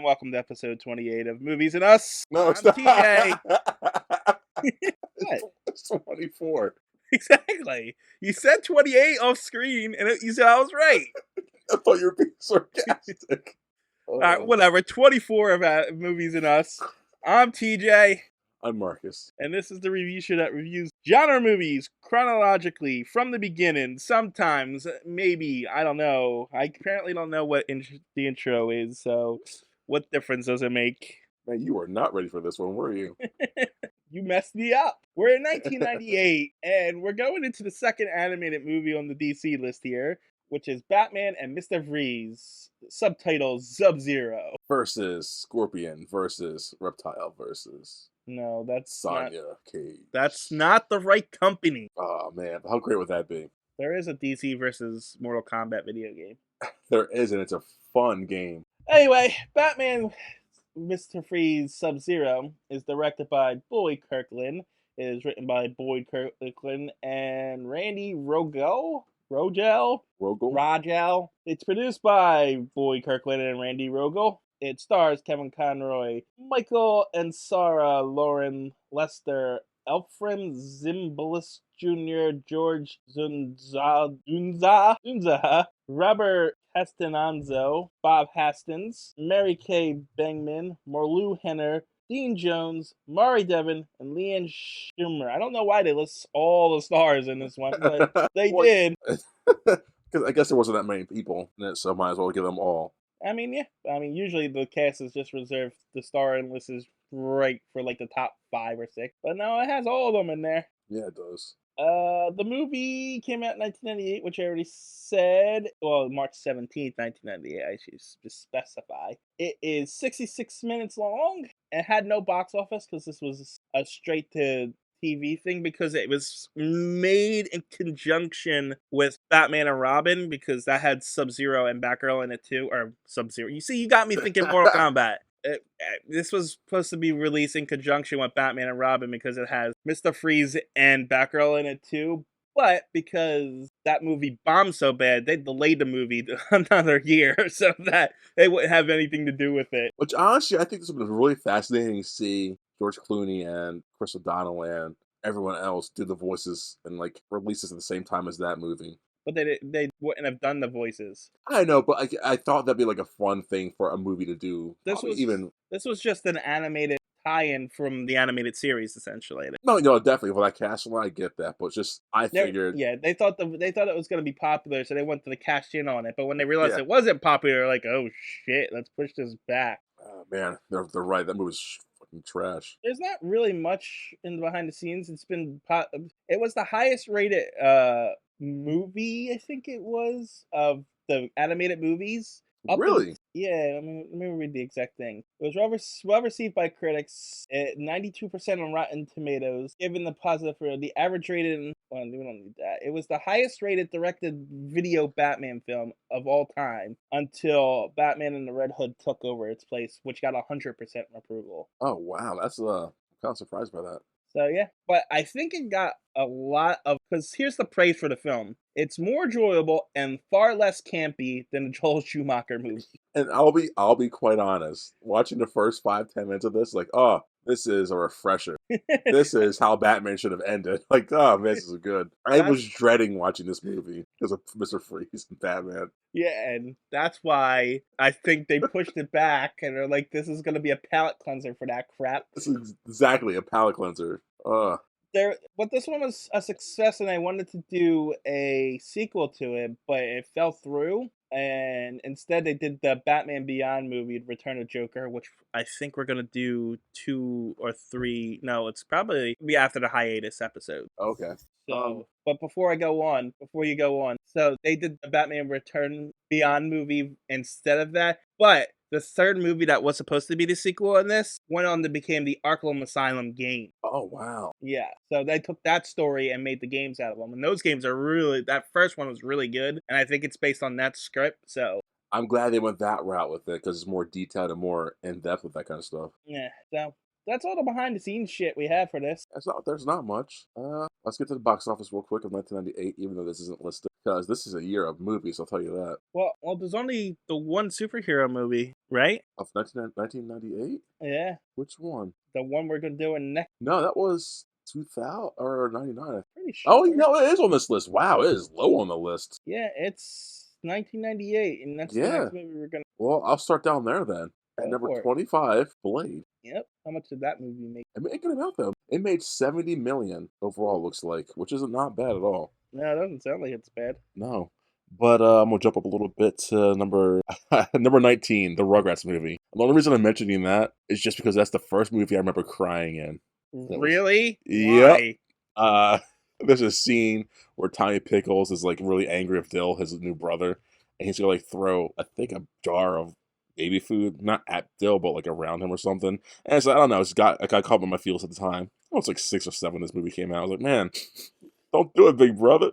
welcome to episode 28 of Movies and Us. No, I'm TJ. What? It's 24. Exactly. You said 28 off screen, and you said I was right. I thought you were being sarcastic. All right, whatever. 24 of Movies and Us. I'm TJ. I'm Marcus. And this is the review show that reviews genre movies chronologically from the beginning. Sometimes, maybe, I don't know. I apparently don't know what the intro is, so what difference does it make? Man, you were not ready for this one, were you? You messed me up. We're in 1998, and we're going into the second animated movie on the DC list here, which is Batman and Mr. Freeze, subtitle Subzero. Versus Scorpion versus Reptile versus No, that's Sonya Cage. That's not the right company. Oh, man. How great would that be? There is a DC versus Mortal Kombat video game. There is, and it's a fun game. Anyway, Batman Mr. Freeze Sub-Zero is directed by Boyd Kirkland. It is written by Boyd Kirkland and Randy Rogel. It's produced by Boyd Kirkland and Randy Rogel. It stars Kevin Conroy, Michael and Sarah Lauren Lester, Elfram Zimbalist Jr., George Zunza, Robert Castananzo, Bob Hastings, Mary Kay Bangman, Morlou Henner, Dean Jones, Mari Devon, and Leanne Schumer. I don't know why they list all the stars in this one, but they did. Because I guess there wasn't that many people in it, so might as well give them all. I mean, yeah. I mean, usually the cast is just reserved. The star list is right for like the top 5 or 6, but no, it has all of them in there. Yeah, it does. The movie came out in 1998, which I already said. Well, March 17th, 1998, I should just specify. It is 66 minutes long and had no box office because this was a straight-to-TV thing because it was made in conjunction with Batman and Robin because that had Sub-Zero and Batgirl in it too. Or Sub-Zero. You see, you got me thinking Mortal Kombat. This was supposed to be released in conjunction with Batman and Robin because it has Mr. Freeze and Batgirl in it too. But because that movie bombed so bad, they delayed the movie another year so that they wouldn't have anything to do with it. Which honestly, I think this was really fascinating to see George Clooney and Chris O'Donnell and everyone else do the voices and like releases at the same time as that movie. But they wouldn't have done the voices. I know, but I thought that'd be like a fun thing for a movie to do. This was just an animated tie-in from the animated series, essentially. No, definitely. For that cast, I get that, but just I figured. Yeah, they thought it was going to be popular, so they wanted to cash in on it. But when they realized it wasn't popular, they're like, oh shit, let's push this back. Man, they're right. That movie's fucking trash. There's not really much in the behind the scenes. It was the highest rated movie, I think it was, of the animated movies. Really? Yeah, let me read the exact thing. It was well received by critics at 92% on Rotten Tomatoes, given the positive for the average rated. Well, we don't need that. It was the highest rated directed video Batman film of all time until Batman and the Red Hood took over its place, which got 100% approval. Oh wow, that's I'm kind of surprised by that. So yeah, but I think it got a lot of, because here's the praise for the film. It's more enjoyable and far less campy than the Joel Schumacher movie. And I'll be quite honest. Watching the first 5-10 minutes of this, like, oh, this is a refresher. This is how Batman should have ended. Like, oh man, this is good. I was dreading watching this movie because of Mr. Freeze and Batman. Yeah, and that's why I think they pushed it back and they're like, this is gonna be a palate cleanser for that crap. This is exactly a palate cleanser. But this one was a success, and I wanted to do a sequel to it, but it fell through. And instead, they did the Batman Beyond movie, Return of Joker, which I think we're gonna do 2 or 3. No, it's probably be after the hiatus episode. Okay. So, but before you go on, so they did the Batman Return Beyond movie instead of that, but the third movie that was supposed to be the sequel in this went on to become the Arkham Asylum game. Oh, wow. Yeah, so they took that story and made the games out of them. And those games are that first one was really good. And I think it's based on that script, so. I'm glad they went that route with it because it's more detailed and more in-depth with that kind of stuff. Yeah, so that's all the behind-the-scenes shit we have for this. There's not much. Let's get to the box office real quick of 1998, even though this isn't listed. because this is a year of movies. I'll tell you that. Well, there's only the one superhero movie, right? Of 1998. Yeah, Which one? the one we're gonna do in next. No, that was 2000 or 99. Pretty Oh, sure. no, it is on this list. Wow, it is low on the list. Yeah, it's 1998, and that's the Yeah. next movie we're gonna Well, I'll start down there then. At go number for. 25, Blade. Yep. How much did that movie make? It made a good amount though. It made 70 million overall. Looks like, which isn't not bad at all. No, it doesn't sound like it's bad. No, but I'm gonna jump up a little bit to number number 19, the Rugrats movie. The only reason I'm mentioning that is just because that's the first movie I remember crying in. It was, Really? yep. Why? There's a scene where Tommy Pickles is like really angry with Dill, his new brother, and he's gonna like throw, I think, a jar of baby food, not at Dill, but like around him or something. And so I don't know, it's got like I caught my feels at the time. I was like 6 or 7 when this movie came out. I was like, man, don't do it, big brother.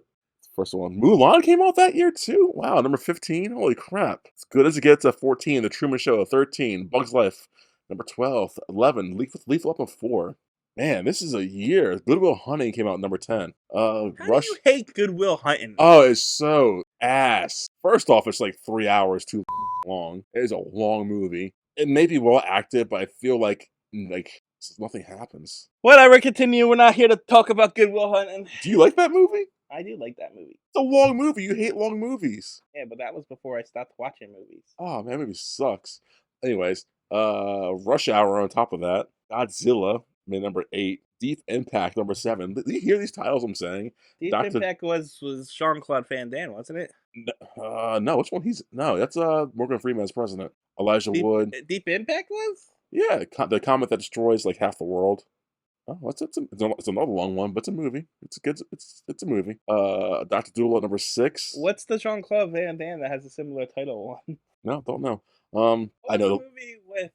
First one. Mulan came out that year too? Wow, number 15? Holy crap. As good as it gets at 14, The Truman Show, 13, Bug's Life, number 12, 11, Lethal Weapon 4. Man, this is a year. Good Will Hunting came out number 10. How Rush. do you hate Good Will Hunting? Oh, it's so ass. First off, it's like 3 hours too long. It is a long movie. It may be well acted, but I feel like nothing happens. Whatever, continue. We're not here to talk about Good Will Hunting. Do you like that movie? I do like that movie. It's a long movie. You hate long movies. Yeah, but that was before I stopped watching movies. Oh man, that movie sucks. Anyways, Rush Hour on top of that. Godzilla made number 8. Deep Impact number 7. Do you hear these titles I'm saying? Deep Impact was Jean-Claude Van Damme, wasn't it? No, which one? That's Morgan Freeman's president. Elijah Wood. Deep Impact was? Yeah, the comet that destroys like half the world. Oh, it's another long one, but it's a movie. It's a good. It's a movie. Dr. Doolittle number 6. What's the Jean-Claude Van Damme that has a similar title one? No, don't know. I What was know. the movie with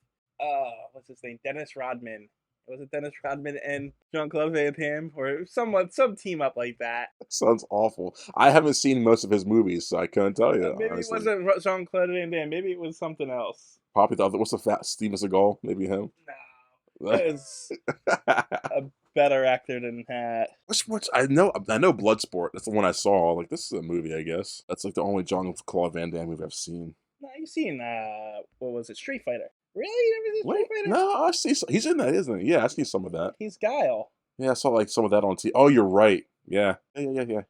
what's his name? Dennis Rodman. Was it Dennis Rodman and Jean-Claude Van Damme, or some team up like that? Sounds awful. I haven't seen most of his movies, so I couldn't tell you. Maybe Honestly. it wasn't Jean-Claude Van Damme. Maybe it was something else. Probably the other. What's the fat Steven Seagal? Maybe him. No, that is a better actor than that. Which I know Bloodsport. That's the one I saw. Like this is a movie, I guess. That's like the only Jean-Claude Van Damme movie I've seen. No, you've seen what was it? Street Fighter. Really? You never seen Street Fighter? No, I see. He's in that, isn't he? Yeah, I see some of that. He's Guile. Yeah, I saw like some of that on TV. Oh, you're right. Yeah. Yeah.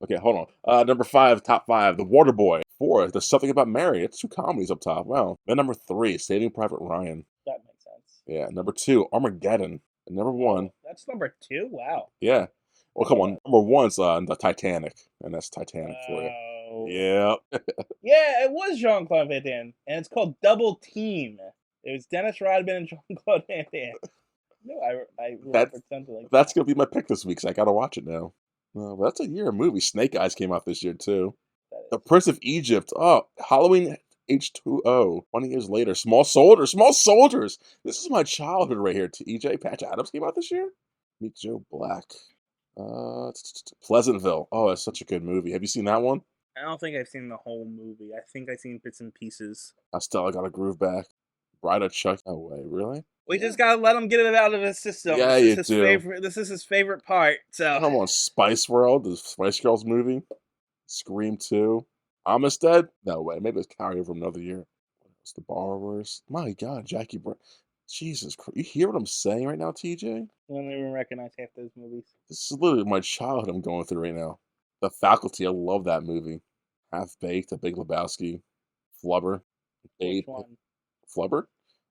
Okay, hold on. Number 5, top 5, The Waterboy. 4, There's Something About Mary. It's 2 comedies up top. Wow. Then number 3, Saving Private Ryan. That makes sense. Yeah. Number 2, Armageddon. And number 1. That's number 2. Wow. Yeah. Well, come on. Number 1's the Titanic, and that's Titanic for you. Yeah. Yeah, it was Jean-Claude Van Damme, and it's called Double Team. It was Dennis Rodman and Jean-Claude Van Damme. No, I remember something like that's gonna be my pick this week, so I gotta watch it now. But that's a year of movies. Snake Eyes came out this year too. The Prince of Egypt. Oh, Halloween H2O. 20 years later. Small Soldiers. Small Soldiers. This is my childhood right here. TJ Patch Adams came out this year. Meet Joe Black. Pleasantville. Oh, that's such a good movie. Have you seen that one? I don't think I've seen the whole movie. I think I've seen bits and pieces. I got a groove back. Bride of Chuck. No way, really? We just gotta let him get it out of his system. Yeah, this is his favorite part. So come on, Spice World, the Spice Girls movie. Scream 2. Amistad? No way. Maybe it's carryover from another year. What's The Borrowers? My God, Jackie Brown. Jesus Christ. You hear what I'm saying right now, TJ? I don't even recognize half those movies. This is literally my childhood I'm going through right now. The Faculty, I love that movie. Half Baked, The Big Lebowski, Flubber. Which one? Flubber?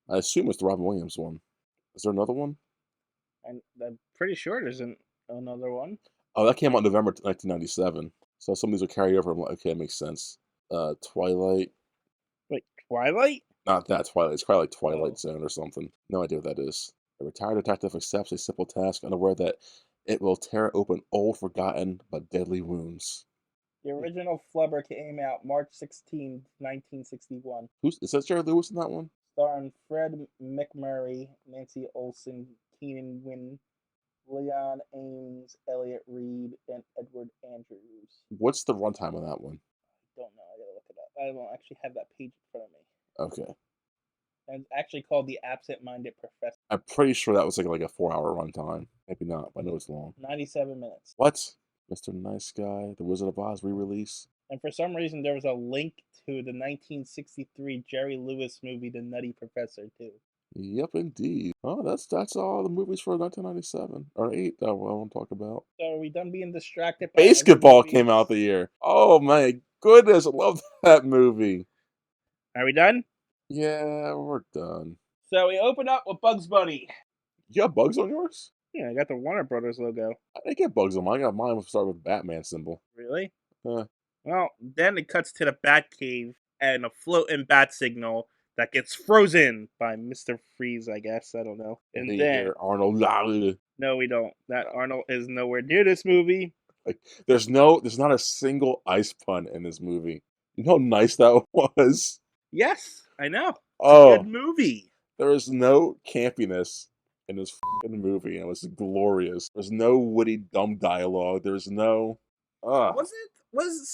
I assume it's the Robin Williams one. Is there another one? I'm pretty sure there's another one. Oh, that came out November 1997. So some of these will carry over. I'm like, okay, it makes sense. Twilight. Wait, Twilight? Not that Twilight. It's probably like Twilight Zone or something. No idea what that is. A retired detective accepts a simple task, unaware that it will tear open old, forgotten, but deadly wounds. The original Flubber came out March 16, 1961. Is that Jerry Lewis in that one? Starring Fred McMurray, Nancy Olson, Keenan Wynn, Leon Ames, Elliot Reed, and Edward Andrews. What's the runtime on that one? I don't know. I gotta look it up. I don't actually have that page in front of me. Okay. And it's actually called The Absent-Minded Professor. I'm pretty sure that was like a 4-hour runtime. Maybe not, but I know it's long. 97 minutes. What? Mr. Nice Guy, The Wizard of Oz re-release. And for some reason, there was a link to the 1963 Jerry Lewis movie, The Nutty Professor, too. Yep, indeed. Oh, that's all the movies for 1997 or eight that I want to talk about. So are we done being distracted by other Basketball came out movies? the year. Oh my goodness, I love that movie. Are we done? Yeah, we're done. So we open up with Bugs Bunny. You got bugs on yours? Yeah, I got the Warner Brothers logo. I didn't get bugs on mine. I got mine with start with Batman symbol. Really? Uh, Well, then it cuts to the Batcave and a floating bat signal that gets frozen by Mr. Freeze, I guess. I don't know. and And then you then, hear Arnold. Like, no, we don't. That Arnold is nowhere near this movie. there's not a single ice pun in this movie. You know how nice that was. Yes, I know. It's a good Oh, movie. there is no campiness in this movie. It was glorious. There's no witty, dumb dialogue. There's no. Was it? Was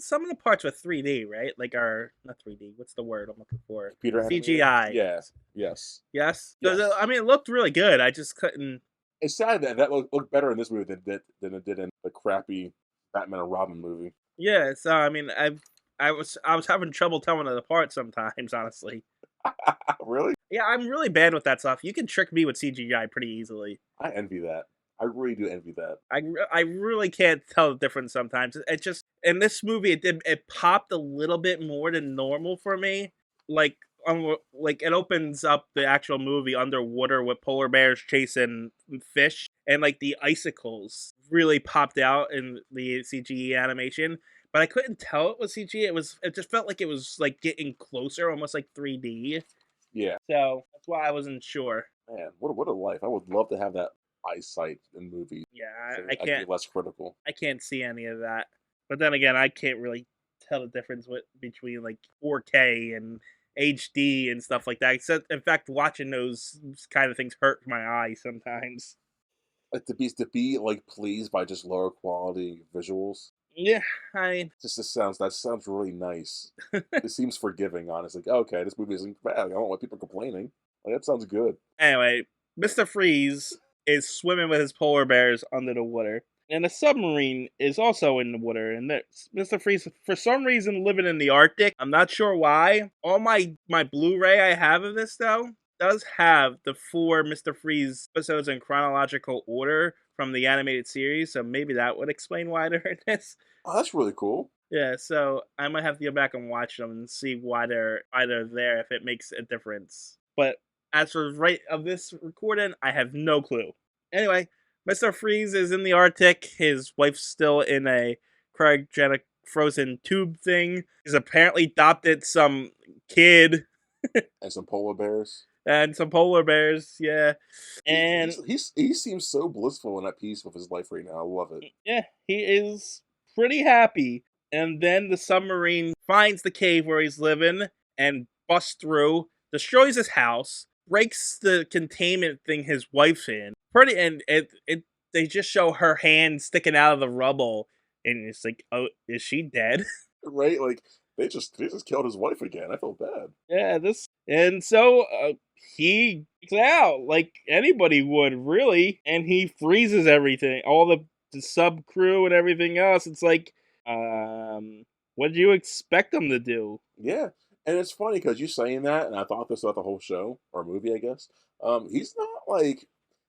some of the parts were 3D, right? Like our not 3D. What's the word I'm looking for? Computer animated? CGI. Yeah. Yes. Yes. Because Yes. I mean, it looked really good. I just couldn't. It's sad that looked better in this movie than it did in the crappy Batman and Robin movie. Yeah. So I mean, I was having trouble telling it apart sometimes. Honestly. Really? Yeah, I'm really bad with that stuff. You can trick me with CGI pretty easily. I envy that. I really do envy that. I really can't tell the difference sometimes. It just in this movie it popped a little bit more than normal for me. Like like it opens up the actual movie underwater with polar bears chasing fish and like the icicles really popped out in the CGE animation. But I couldn't tell it was CG. It just felt like it was like getting closer, almost like 3D. Yeah. So that's why I wasn't sure. Man, what a life. I would love to have that eyesight in movies. Yeah, So I I could be can't. less critical. I can't see any of that. But then again, I can't really tell the difference between like 4K and HD and stuff like that. Except, in fact, watching those kind of things hurt my eyes sometimes. Like to be like pleased by just lower quality visuals. Yeah, I That sounds really nice. It seems forgiving, honestly. Like, okay, this movie isn't bad. I don't want people complaining. Like that sounds good. anyway. Mr. Freeze is swimming with his polar bears under the water. And a submarine is also in the water, and Mr. Freeze, for some reason, living in the Arctic. I'm not sure why. All my Blu-ray I have of this though does have the 4 Mr. Freeze episodes in chronological order from the animated series, so maybe that would explain why they're in this. Oh, that's really cool. Yeah, so I might have to go back and watch them and see why they're there, if it makes a difference. But as for right of this recording, I have no clue. Anyway, Mr. Freeze is in the Arctic. His wife's still in a cryogenic frozen tube thing. He's apparently adopted some kid And some polar bears. and some polar bears, yeah. And He seems so blissful and at peace with his life right now. I love it. yeah, he is pretty happy. And then the submarine finds the cave where he's living and busts through, destroys his house, breaks the containment thing his wife's in. Pretty, and they just show her hand sticking out of the rubble, and it's like, oh, is she dead? Right? Like they just killed his wife again. I feel bad. Yeah, and so he gets out like anybody would, really, and he freezes everything, all the sub crew and everything else. It's like, what do you expect them to do? Yeah. And it's funny because you saying that, and I thought this about the whole show or movie, I guess. He's not like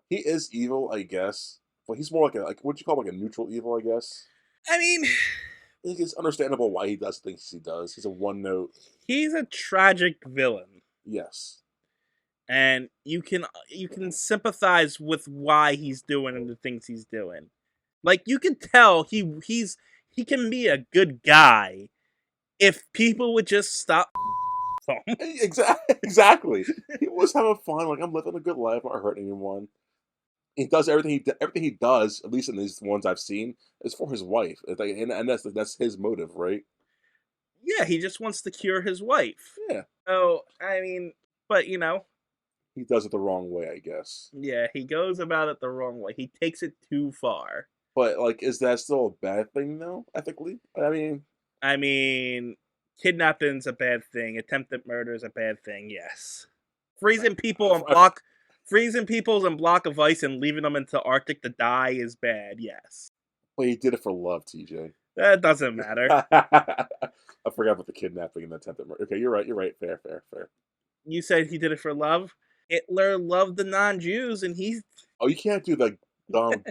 he is evil, I guess, but he's more like what you call like a neutral evil, I guess. I mean, I think it's understandable why he does things he does. He's a one note. he's a tragic villain, Yes. and you can sympathize with why he's doing the things he's doing. Like you can tell he can be a good guy if people would just stop him. Exactly. He was having fun. Like I'm living a good life. I'm not hurting anyone. He does everything he does. At least in these ones I've seen, is for his wife. It's like, and that's his motive, right? Yeah, he just wants to cure his wife. Yeah. Oh, I mean, but He does it the wrong way, I guess. yeah, he goes about it the wrong way. He takes it too far. But like, is that still a bad thing though? Ethically, I mean, kidnapping's a bad thing. Attempted murder is a bad thing. Yes. Freezing people on freezing people's in block of ice and leaving them into Arctic to die is bad. Yes. Well, he did it for love, TJ. That doesn't matter. I forgot about the kidnapping and the attempted murder. Okay, you're right. You're right. Fair, fair, fair. You said he did it for love. Hitler loved the non-Jews, and he. Oh, you can't do the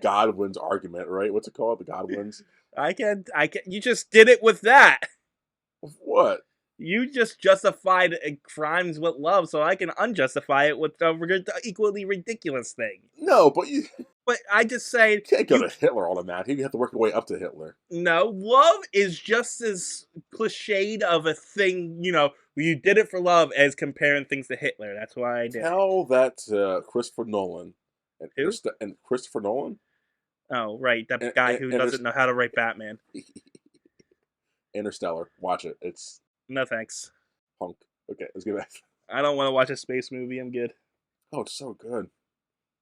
Godwin's argument, right? What's it called? The Godwins? I can. You just did it with that. What? You just justified crimes with love, so I can unjustify it with a equally ridiculous thing. No, but you But I just say can't go to Hitler all the man. You have to work your way up to Hitler. no. Love is just as cliched of a thing. You did it for love as comparing things to Hitler. That's why I did. Tell that to Christopher Nolan. Who? And Christopher Nolan? Oh, right, that guy who doesn't know how to write Batman. Interstellar. Watch it. It's No thanks. punk. Okay, let's get back. I don't want to watch a space movie. I'm good. Oh, it's so good.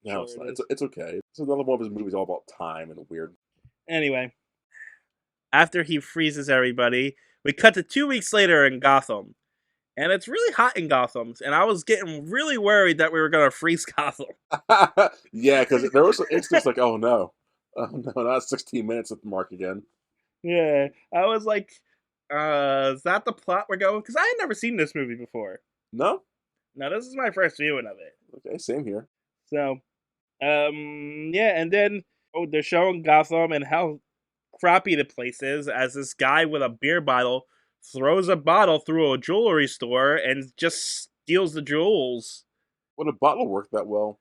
No, Sure it's it not. It's okay. It's another one of his movies all about time and weird. Anyway, after he freezes everybody, we cut to 2 weeks later in Gotham. And it's really hot in Gotham. And I was getting really worried that we were going to freeze Gotham. Yeah, because there was some instance like, oh no, not 16 minutes at the mark again. Yeah. I was like, is that the plot we're going? Because I had never seen this movie before. No? Now, this is my first viewing of it. Okay, same here. So, yeah. And then they're showing Gotham and how crappy the place is as this guy with a beer bottle throws a bottle through a jewelry store and just steals the jewels. Would a bottle work that well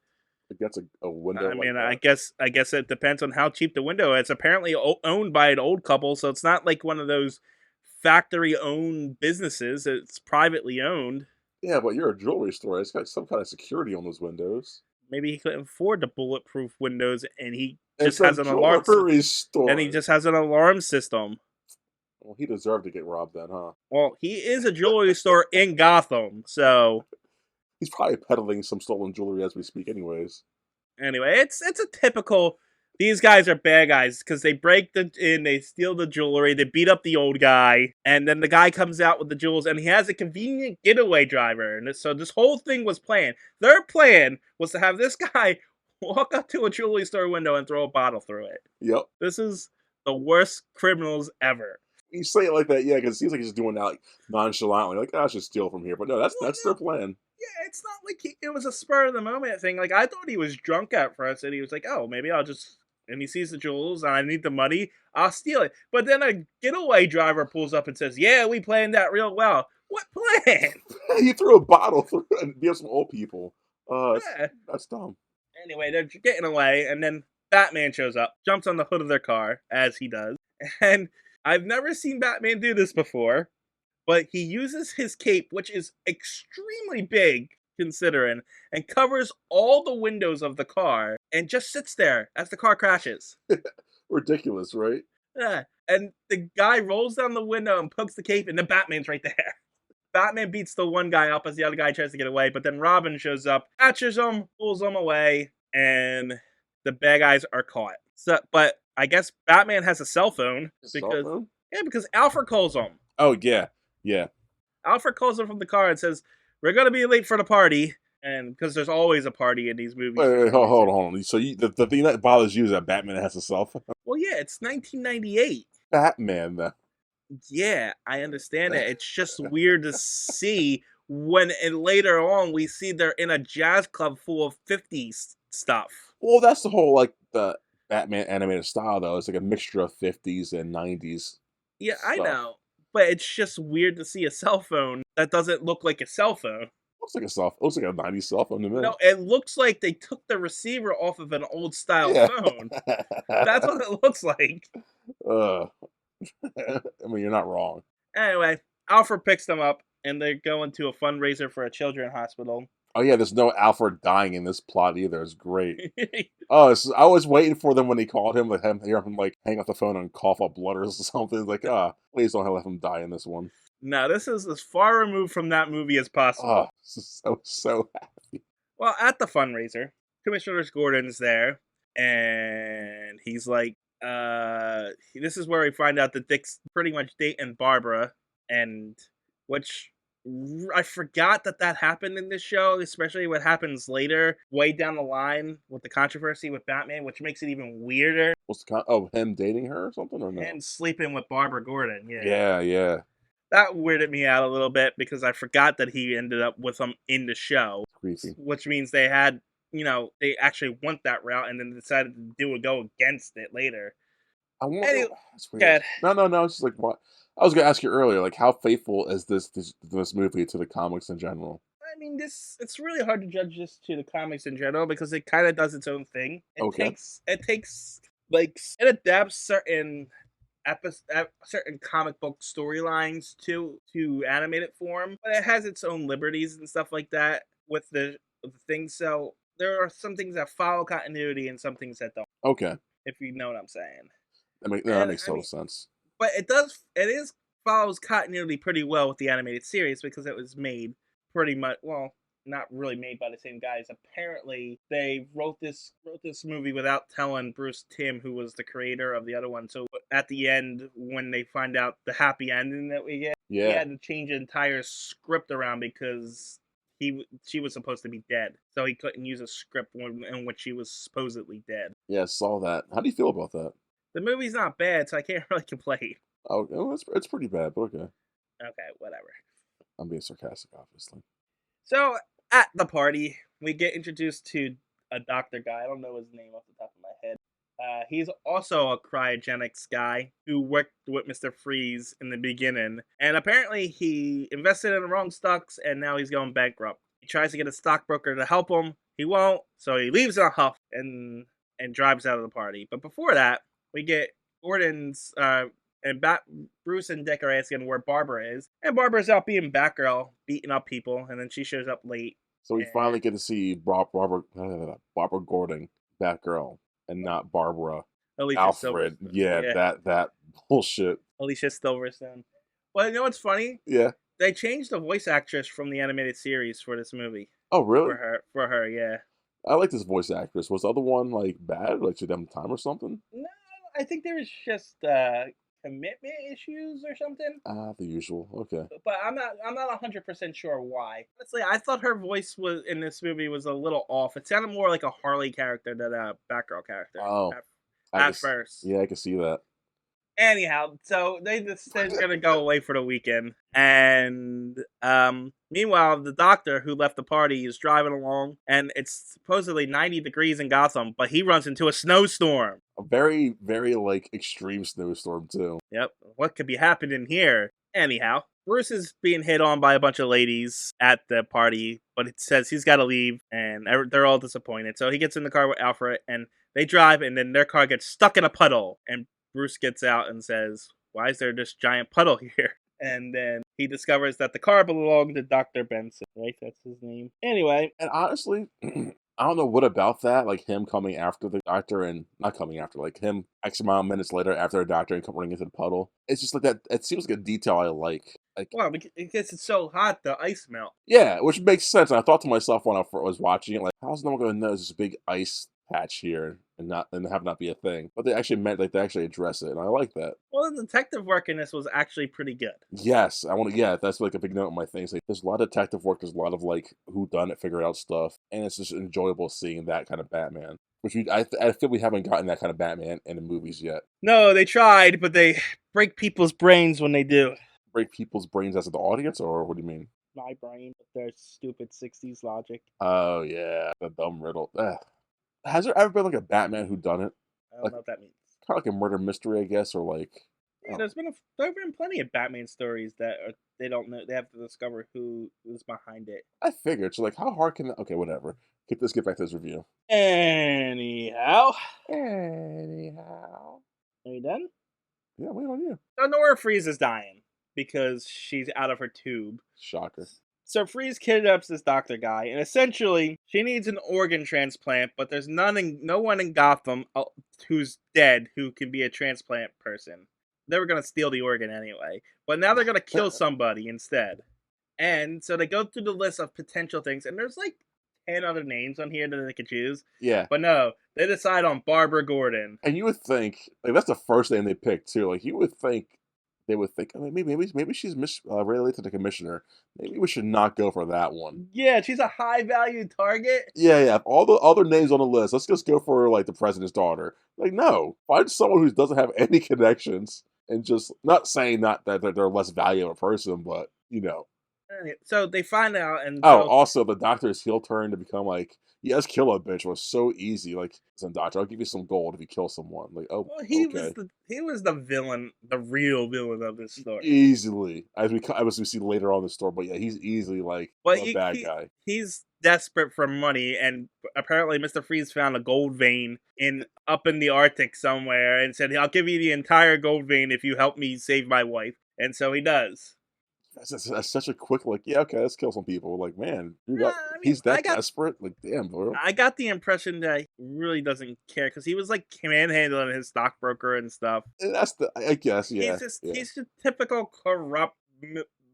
against a window? I mean, like that? I guess it depends on how cheap the window is. It's apparently owned by an old couple, so it's not like one of those factory-owned businesses. It's privately owned. Yeah, but you're a jewelry store. It's got some kind of security on those windows. Maybe he couldn't afford the bulletproof windows, and he It's just a has an alarm. jewelry store. And he just has an alarm system. Well, he deserved to get robbed then, huh? Well, he is a jewelry store in Gotham, so He's probably peddling some stolen jewelry as we speak, anyways. anyway, it's a typical. These guys are bad guys because they break in, they steal the jewelry, they beat up the old guy, and then the guy comes out with the jewels, and he has a convenient getaway driver. And so this whole thing was planned. Their plan was to have this guy walk up to a jewelry store window and throw a bottle through it. Yep. This is the worst criminals ever. You say it like that, yeah, because it seems like he's doing that like nonchalantly, like, I should steal from here. But no, that's their plan. Yeah, it's not like it was a spur of the moment thing. Like, I thought he was drunk at first, and he was like, oh, maybe I'll just. And he sees the jewels, and I need the money, I'll steal it. But then a getaway driver pulls up and says, yeah, we planned that real well. What plan? He threw a bottle through and beat up some old people. Yeah. That's dumb. Anyway, they're getting away, and then Batman shows up, jumps on the hood of their car, as he does. And I've never seen Batman do this before, but he uses his cape, which is extremely big, considering, and covers all the windows of the car, and just sits there as the car crashes. Ridiculous, right? Yeah. And the guy rolls down the window and pokes the cape, and the Batman's right there. Batman beats the one guy up as the other guy tries to get away, but then Robin shows up, catches him, pulls him away, and the bad guys are caught. So, but I guess Batman has a cell phone because Alfred calls him. Oh yeah. Alfred calls him from the car and says, "We're gonna be late for the party," and because there's always a party in these movies. Wait, hold on. So the thing that bothers you is that Batman has a cell phone? Well, yeah, it's 1998. Batman, though. Yeah, I understand it. It's just weird to see when and later on we see they're in a jazz club full of 50s stuff. Well, that's the whole like the Batman animated style, though. It's like a mixture of 50s and 90s. Yeah, stuff. I know. But it's just weird to see a cell phone that doesn't look like a cell phone. Looks like a 90s cell phone to me. No, it looks like they took the receiver off of an old style phone. That's what it looks like. I mean, you're not wrong. Anyway, Alfred picks them up, and they're going to a fundraiser for a children's hospital. Oh yeah, there's no Alfred dying in this plot either. It's great. I was waiting for them when he called him, like hear him like hang up the phone and cough up blood or something. Like, please don't let him die in this one. No, this is as far removed from that movie as possible. So happy. Well, at the fundraiser, Commissioner Gordon's there, and he's like, this is where we find out that Dick's pretty much dating Barbara, and which I forgot that happened in this show, especially what happens later, way down the line with the controversy with Batman, which makes it even weirder. What's the oh, him dating her or something or no? And sleeping with Barbara Gordon, yeah. Yeah, yeah. That weirded me out a little bit because I forgot that he ended up with them in the show, Creepy. which means they had, they actually went that route and then decided to go against it later. I wonder. Anyway, That's weird. good. No. It's just like what I was gonna ask you earlier. Like, how faithful is this movie to the comics in general? I mean, it's really hard to judge this to the comics in general because it kind of does its own thing. Okay. It takes like it adapts certain comic book storylines to animated form, but it has its own liberties and stuff like that with the things. So there are some things that follow continuity and some things that don't. Okay. If you know what I'm saying. That And makes I total mean, sense. but it is follows continuity pretty well with the animated series because it was made pretty much not really made by the same guys. Apparently, they wrote this movie without telling Bruce Timm, who was the creator of the other one. So at the end, when they find out the happy ending that we get, he Yeah. had to change the entire script around because she was supposed to be dead, so he couldn't use a script in which she was supposedly dead. Yeah, I saw that. How do you feel about that? The movie's not bad, so I can't really complain. Oh, it's pretty bad, but okay. Okay, whatever. I'm being sarcastic, obviously. So at the party, we get introduced to a doctor guy. I don't know his name off the top of my head. He's also a cryogenics guy who worked with Mr. Freeze in the beginning. And apparently he invested in the wrong stocks and now he's going bankrupt. He tries to get a stockbroker to help him. He won't, so he leaves in a huff and drives out of the party. But before that, we get Gordon's Bruce and Dick are asking where Barbara is, and Barbara's out being Batgirl, beating up people, and then she shows up late. So we And finally get to see Barbara Gordon, Batgirl, and not Barbara Alicia Alfred. Silverstone, Yeah, yeah, that bullshit. Alicia Silverstone. Well, you know what's funny? Yeah. They changed the voice actress from the animated series for this movie. Oh, For really? her, for her, yeah. I like this voice actress. Was the other one like bad? Like she didn't have time or something? No, I think there was just commitment issues or something. Ah, the usual. Okay. But I'm not 100% sure why. Honestly, I thought her voice was in this movie was a little off. It sounded more like a Harley character than a Batgirl character Oh, at first. yeah, I can see that. Anyhow, so they decided they're gonna go away for the weekend, and meanwhile, the doctor who left the party is driving along, and it's supposedly 90 degrees in Gotham, but he runs into a snowstorm. A very, very like extreme snowstorm too. Yep, what could be happening here? Anyhow, Bruce is being hit on by a bunch of ladies at the party, but it says he's got to leave, and they're all disappointed. So he gets in the car with Alfred, and they drive, and then their car gets stuck in a puddle, and Bruce gets out and says, "Why is there this giant puddle here?" And then he discovers that the car belonged to Dr. Benson, right? That's his name. Anyway, And honestly, I don't know what about that, like him coming after the doctor and not coming after, like him X amount of minutes later after the doctor and running into the puddle. It's just like that. It seems like a detail I like. Like, well, because it's so hot, the ice melt. yeah, which makes sense. And I thought to myself when I was watching it, like, how's no one going to notice this big ice patch here and have not be a thing? But they actually meant like they actually address it, and I like that. Well, the detective work in this was actually pretty good. Yes, I want to. Yeah, that's like a big note on my thing. It's like there's a lot of detective work. There's a lot of like who done it, figure out stuff, and it's just enjoyable seeing that kind of Batman. Which I feel we haven't gotten that kind of Batman in the movies yet. No, they tried, but they break people's brains when they do. Break people's brains as the audience, or what do you mean? My brain with their stupid 60s logic. Oh yeah, the dumb riddle. Ugh. Has there ever been like a Batman who done it? I don't Like know what that means. kind of like a murder mystery, I guess, or like. Yeah, Oh, there've been plenty of Batman stories that they don't know. They have to discover who is behind it. I figured. So like, how hard can? Okay, whatever. Let's get back to this review. Anyhow, Anyhow. are you done? Yeah, wait on you. So Nora Freeze is dying because she's out of her tube. Shocker. So Freeze kidnaps this doctor guy, and essentially she needs an organ transplant, but there's no one in Gotham who's dead who can be a transplant person. They were gonna steal the organ anyway, but now they're gonna kill somebody instead. And so they go through the list of potential things, and there's like 10 other names on here that they could choose. Yeah. But no, they decide on Barbara Gordon. And you would think, like, that's the first name they picked, too. Like, you would think they would think, I mean, maybe she's related to the commissioner. Maybe we should not go for that one. Yeah, she's a high value target. Yeah. All the other names on the list, let's just go for like the president's daughter. Like, no, find someone who doesn't have any connections, and just not saying not that they're less valuable person, but you know. So they find out, and Oh, so also the doctor's heel turn to become like, yes, kill a bitch was so easy. Like, listen, doctor, I'll give you some gold if you kill someone. Like, oh, well, okay. he was the villain, the real villain of this story. Easily, as we see later on in the story, but yeah, he's easily like But the bad guy. he's desperate for money, and apparently Mr. Freeze found a gold vein up in the Arctic somewhere, and said, "I'll give you the entire gold vein if you help me save my wife." And so he does. That's such a quick like, yeah, okay, let's kill some people. Like, man, I mean, he's that desperate. Like, damn, bro. I got the impression that he really doesn't care because he was like manhandling his stockbroker and stuff. And that's I guess, yeah, yeah. He's a typical corrupt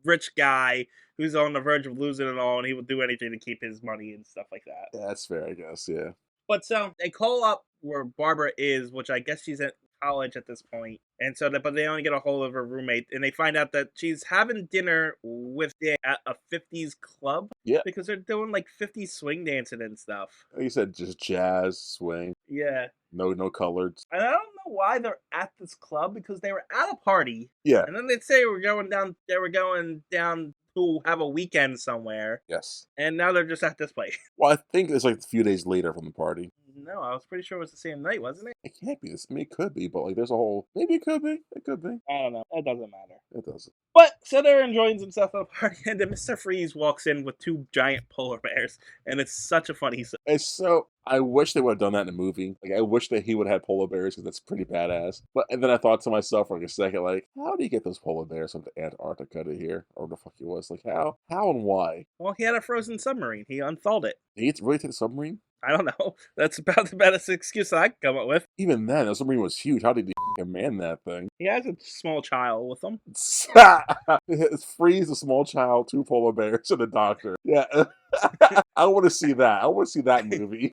rich guy who's on the verge of losing it all, and he will do anything to keep his money and stuff like that. Yeah, that's fair, I guess, yeah. But so they call up where Barbara is, which I guess she's at college at this point, and so but they only get a hold of her roommate, and they find out that she's having dinner with Dick at a '50s club. Yeah, because they're doing like '50s swing dancing and stuff. like you said, just jazz, swing, Yeah, no colored. and I don't know why they're at this club because they were at a party, Yeah, and then they'd say we're going down. They were going down to have a weekend somewhere, yes. and now they're just at this place. Well, I think it's like a few days later from the party. No, I was pretty sure it was the same night, wasn't it? It can't be this. I mean, it could be, but like, there's a whole. Maybe it could be. It could be. I don't know. It doesn't matter. It doesn't. But so they're enjoying themselves at the party, and then Mr. Freeze walks in with two giant polar bears, and it's such a funny scene. It's so. I wish they would have done that in a movie. Like, I wish that he would have had polar bears because that's pretty badass. But and then I thought to myself for like a second, like, how do you get those polar bears from Antarctica to here, or the fuck it was? Like, how and why? Well, he had a frozen submarine. He unthawed it. Did he really take the submarine? I don't know. That's about the best excuse I can come up with. Even then, the submarine was huge. How did he man that thing? He has a small child with him. It's Freeze, a small child, two polar bears, and a doctor. Yeah, I want to see that. I want to see that movie.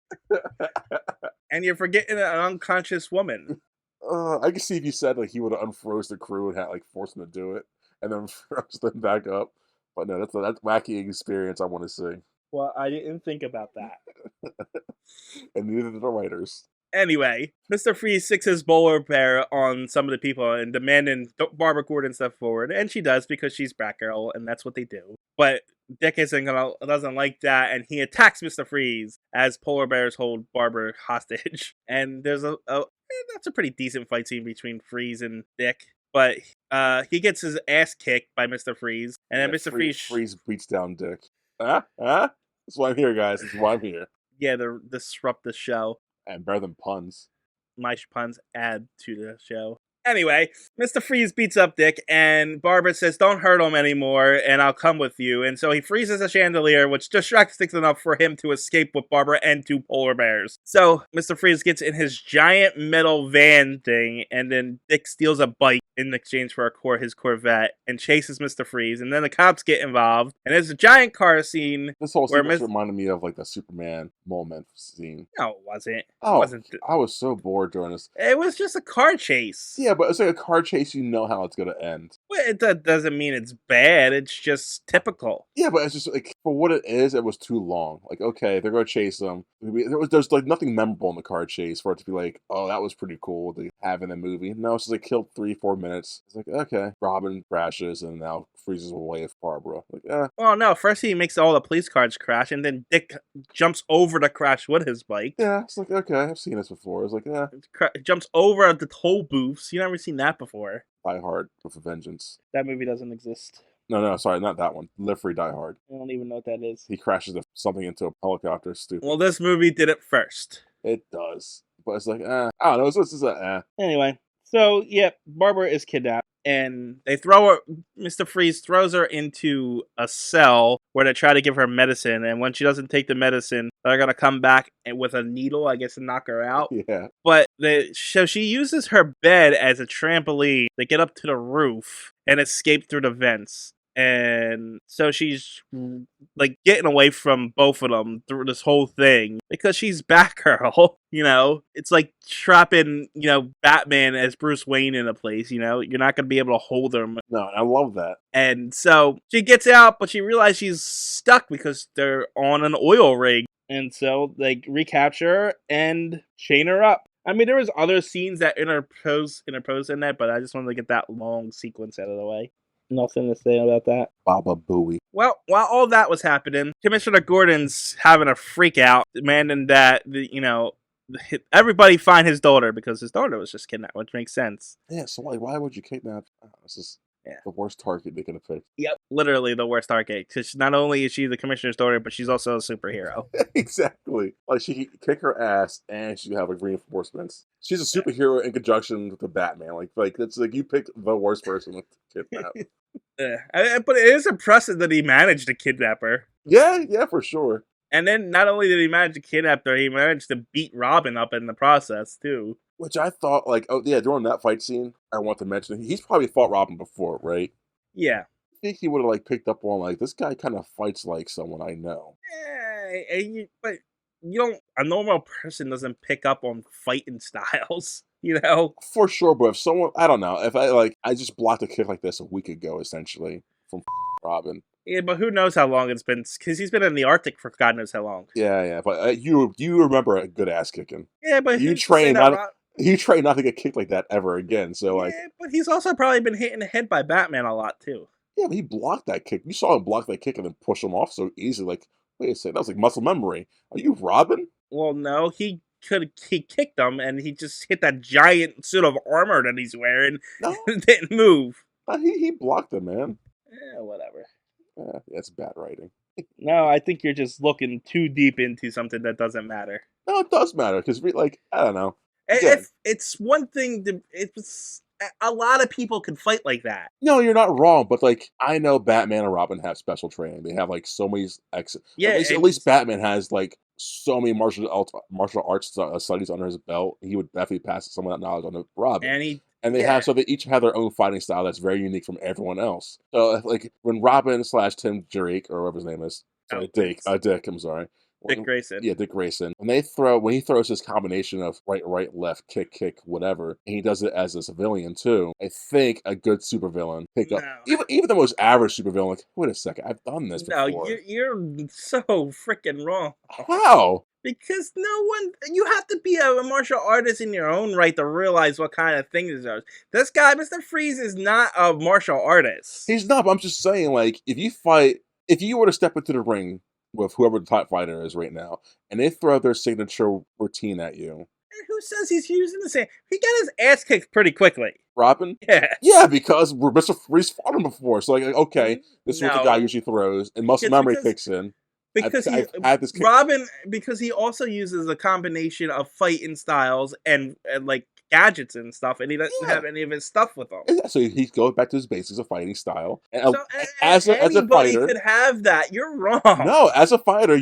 And you're forgetting an unconscious woman. I can see if you said like he would have unfroze the crew and had like forced them to do it, and then froze them back up. But no, that's wacky experience I want to see. Well, I didn't think about that. And neither did the writers. Anyway, Mr. Freeze sticks his bowler bear on some of the people and demanding Barbara Gordon step forward, and she does because she's Batgirl, and that's what they do. But Dick doesn't like that, and he attacks Mr. Freeze as polar bears hold Barbara hostage. And there's that's a pretty decent fight scene between Freeze and Dick. But he gets his ass kicked by Mr. Freeze, and then Mr. Freeze beats down Dick. That's why I'm here, guys. That's why I'm here. Yeah, to disrupt the show. And better than puns. My puns add to the show. Anyway, Mr. Freeze beats up Dick, and Barbara says, "Don't hurt him anymore, and I'll come with you." And so he freezes a chandelier, which distracts Dick enough for him to escape with Barbara and two polar bears. So Mr. Freeze gets in his giant metal van thing, and then Dick steals a bike in exchange for his Corvette and chases Mr. Freeze. And then the cops get involved, and there's a giant car scene. This whole scene reminded me of like the Superman moment scene. No, it wasn't. Oh, it wasn't. I was so bored during this. It was just a car chase. Yeah, but it's like a car chase. You know how it's gonna end. Well, it doesn't mean it's bad. It's just typical. Yeah, but it's just like for what it is, it was too long. Like, okay, they're gonna chase them. There's like nothing memorable in the car chase for it to be like, oh, that was pretty cool to have in the movie. No, it's just like killed 3-4 minutes. It's like, okay, Robin crashes and now freezes away with Barbara. Like, Well, no, first he makes all the police cars crash, and then Dick jumps over the crash with his bike. Yeah, it's like, okay, I've seen this before. It's like, jumps over the toll booths. You never seen that before. Die Hard with a Vengeance. That movie doesn't exist. No, sorry, not that one. Live Free, Die Hard. I don't even know what that is. He crashes something into a helicopter. Stupid. Well, this movie did it first. It does. But it's like, I don't know. It's just Anyway, so, yeah, Barbara is kidnapped. And they throw her, Mr. Freeze throws her into a cell where they try to give her medicine. And when she doesn't take the medicine, they're going to come back with a needle, I guess, and knock her out. Yeah. But so she uses her bed as a trampoline to get up to the roof and escape through the vents. And so she's like getting away from both of them through this whole thing because she's Batgirl. It's like trapping Batman as Bruce Wayne in a place. You're not gonna be able to hold him. No, I love that. And so she gets out, but she realizes she's stuck because they're on an oil rig. And so they recapture her and chain her up. I mean, there was other scenes that interpose in that, but I just wanted to get that long sequence out of the way. Nothing to say about that. Baba Booey. Well, while all that was happening, Commissioner Gordon's having a freak out, demanding that everybody find his daughter because his daughter was just kidnapped, which makes sense. Yeah, so why would you kidnap? This is the worst target they could have picked. Yep, literally the worst target. Because not only is she the commissioner's daughter, but she's also a superhero. Exactly. Like she could kick her ass, and she have like reinforcements. She's a superhero in conjunction with the Batman. Like it's like you picked the worst person to kidnap. But it is impressive that he managed to kidnap her. Yeah, for sure. And then not only did he manage to kidnap her, he managed to beat Robin up in the process too. Which I thought, like, oh yeah, during that fight scene, I want to mention he's probably fought Robin before, right? Yeah. I think he would have like picked up on like this guy kind of fights like someone I know. Yeah, but a normal person doesn't pick up on fighting styles, For sure, but if someone, I don't know, if I just blocked a kick like this a week ago, essentially from Robin. Yeah, but who knows how long it's been? Because he's been in the Arctic for God knows how long. Yeah, but you remember a good ass kicking? Yeah, but you train not to get kicked like that ever again. So but he's also probably been hit in the head by Batman a lot too. Yeah, but he blocked that kick. You saw him block that kick and then push him off so easily. Like, wait a second, that was like muscle memory. Are you Robin? Well, no, he kicked him and he just hit that giant suit of armor that he's wearing. No, and didn't move. He blocked him, man. Whatever. Yeah, that's bad writing. No, I think you're just looking too deep into something that doesn't matter. No, it does matter because I don't know. If it's one thing it's a lot of people can fight like that. No, you're not wrong, but like I know Batman and Robin have special training. They have like so many Yeah, at least Batman has like so many martial arts studies under his belt. He would definitely pass some of that knowledge on to Robin. And they they each have their own fighting style that's very unique from everyone else. So like when Robin / Tim Drake or whatever his name is, sorry, Dick, I'm sorry. Dick Grayson. Yeah, Dick Grayson. When he throws his combination of right, left, kick, whatever, and he does it as a civilian too, I think a good supervillain pick up even the most average supervillain, like, wait a second, I've done this before. No, you're so freaking wrong. How? Because you have to be a martial artist in your own right to realize what kind of thing this is. This guy, Mr. Freeze, is not a martial artist. He's not, but I'm just saying, like, if you were to step into the ring with whoever the top fighter is right now, and they throw their signature routine at you. And who says he's using the same? He got his ass kicked pretty quickly. Robin? Yes. Yeah, because Mr. Freeze fought him before. So, like, okay, this is what the guy usually throws, and muscle memory kicks in. Because Robin, because he also uses a combination of fighting styles and like gadgets and stuff, and he doesn't have any of his stuff with him. So he goes back to his basics of fighting style. And so as a fighter, could have that. You're wrong. No, as a fighter,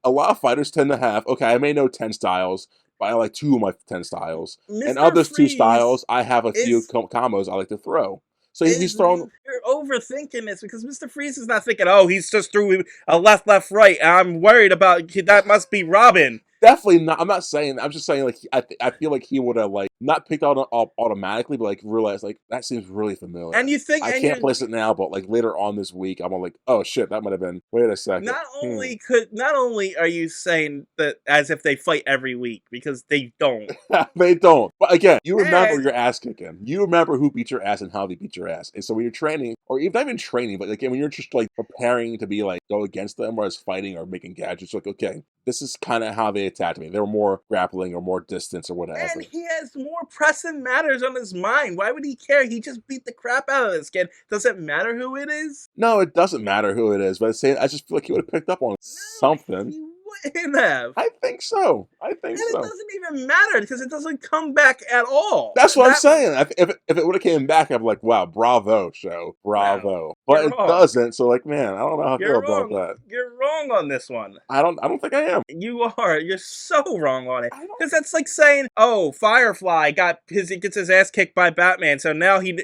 a lot of fighters tend to have. Okay, I may know 10 styles, but I like 2 of my 10 styles, and of those 2 styles, I have a few combos I like to throw. So he's throwing. You're overthinking this because Mr. Freeze is not thinking, oh, he's just threw a left, right. I'm worried about that. Must be Robin. Definitely not. I'm not saying that. I'm just saying, like, I feel like he would have, like, not picked out automatically, but, like, realized, like, that seems really familiar. And you think... I can't place it now, but, like, later on this week, I'm like, oh, shit, that might have been... Wait a second. Not only are you saying that as if they fight every week, because they don't. They don't. But, again, you remember your ass kicking. You remember who beat your ass and how they beat your ass. And so when you're training, or even not even training, but, again, when you're just, like, preparing to be, like, go against them, whereas fighting or making gadgets, like, okay, this is kind of how they attacked me. They were more grappling or more distance or whatever. And he has more pressing matters on his mind. Why would he care? He just beat the crap out of this kid. Does it matter who it is? No, it doesn't matter who it is. But I just feel like he would have picked up on something. wouldn't have? I think so. I think And it so. doesn't even matter because it doesn't come back at all. That's what I'm That was saying. If it would have came back, I'm like, wow, bravo, show, no. bravo. But You're it wrong. doesn't. So like, man, I don't know how I feel You're about wrong. that. You're wrong on this one. I don't think I am. You are. You're so wrong on it. I don't. Because that's like saying, "Oh, Firefly he gets his ass kicked by Batman, so now Who's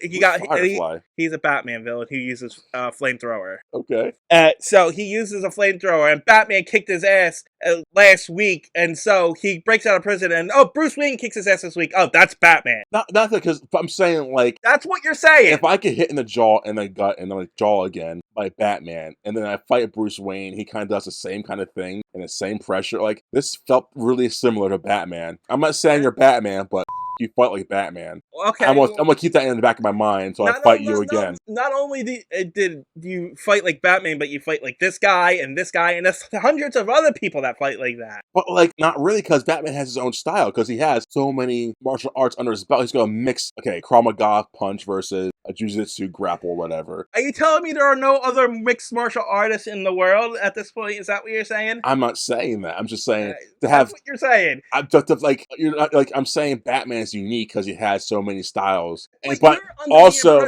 Firefly? he's a Batman villain who uses flamethrower. Okay. So he uses a flamethrower, and Batman kicked his ass last week, and so he breaks out of prison, and Bruce Wayne kicks his ass this week. Oh, that's Batman. Not because I'm saying like That's what you're saying. if I get hit in the jaw and the gut and the jaw again by Batman, and then I fight Bruce Wayne, he kind of does the same kind of thing and the same pressure. Like this felt really similar to Batman. I'm not saying you're Batman, but you fight like Batman. Okay, I'm gonna keep that in the back of my mind, so I fight you again. Not only did you fight like Batman, but you fight like this guy, and there's hundreds of other people that fight like that. But like, not really, because Batman has his own style. Because he has so many martial arts under his belt, he's gonna mix. Okay, Krav Maga punch versus a Jiu-Jitsu grapple, or whatever. Are you telling me there are no other mixed martial artists in the world at this point? Is that what you're saying? I'm not saying that. I'm just saying to That's have. what you're saying. I'm just like you're not, like I'm saying Batman's unique because he has so many styles. And, Wait, but also,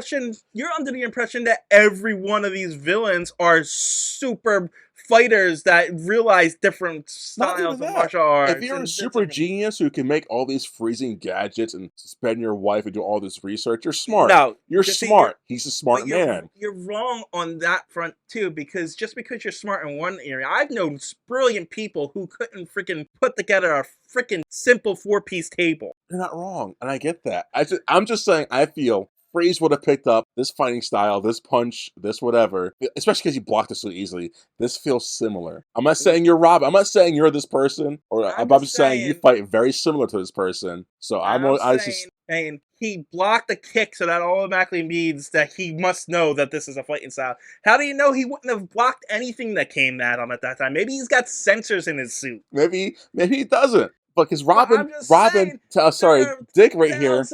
you're under the impression that every one of these villains are super fighters that realize different not styles even of that. martial arts. If you're a super genius who can make all these freezing gadgets and suspend your wife and do all this research, you're smart. No, You're see, smart. He's a smart but man. you're wrong on that front too, because just because you're smart in one area, I've known brilliant people who couldn't freaking put together a freaking simple 4-piece table. You're not wrong, and I get that. I'm just saying, I feel Freeze would have picked up this fighting style, this punch, this whatever, especially because you blocked it so easily. This feels similar. I'm not saying you're Rob. I'm not saying you're this person, or I'm just saying you fight very similar to this person. So saying he blocked the kick, so that automatically means that he must know that this is a fighting style. How do you know he wouldn't have blocked anything that came at him at that time? Maybe he's got sensors in his suit. Maybe he doesn't. But because Dick right here.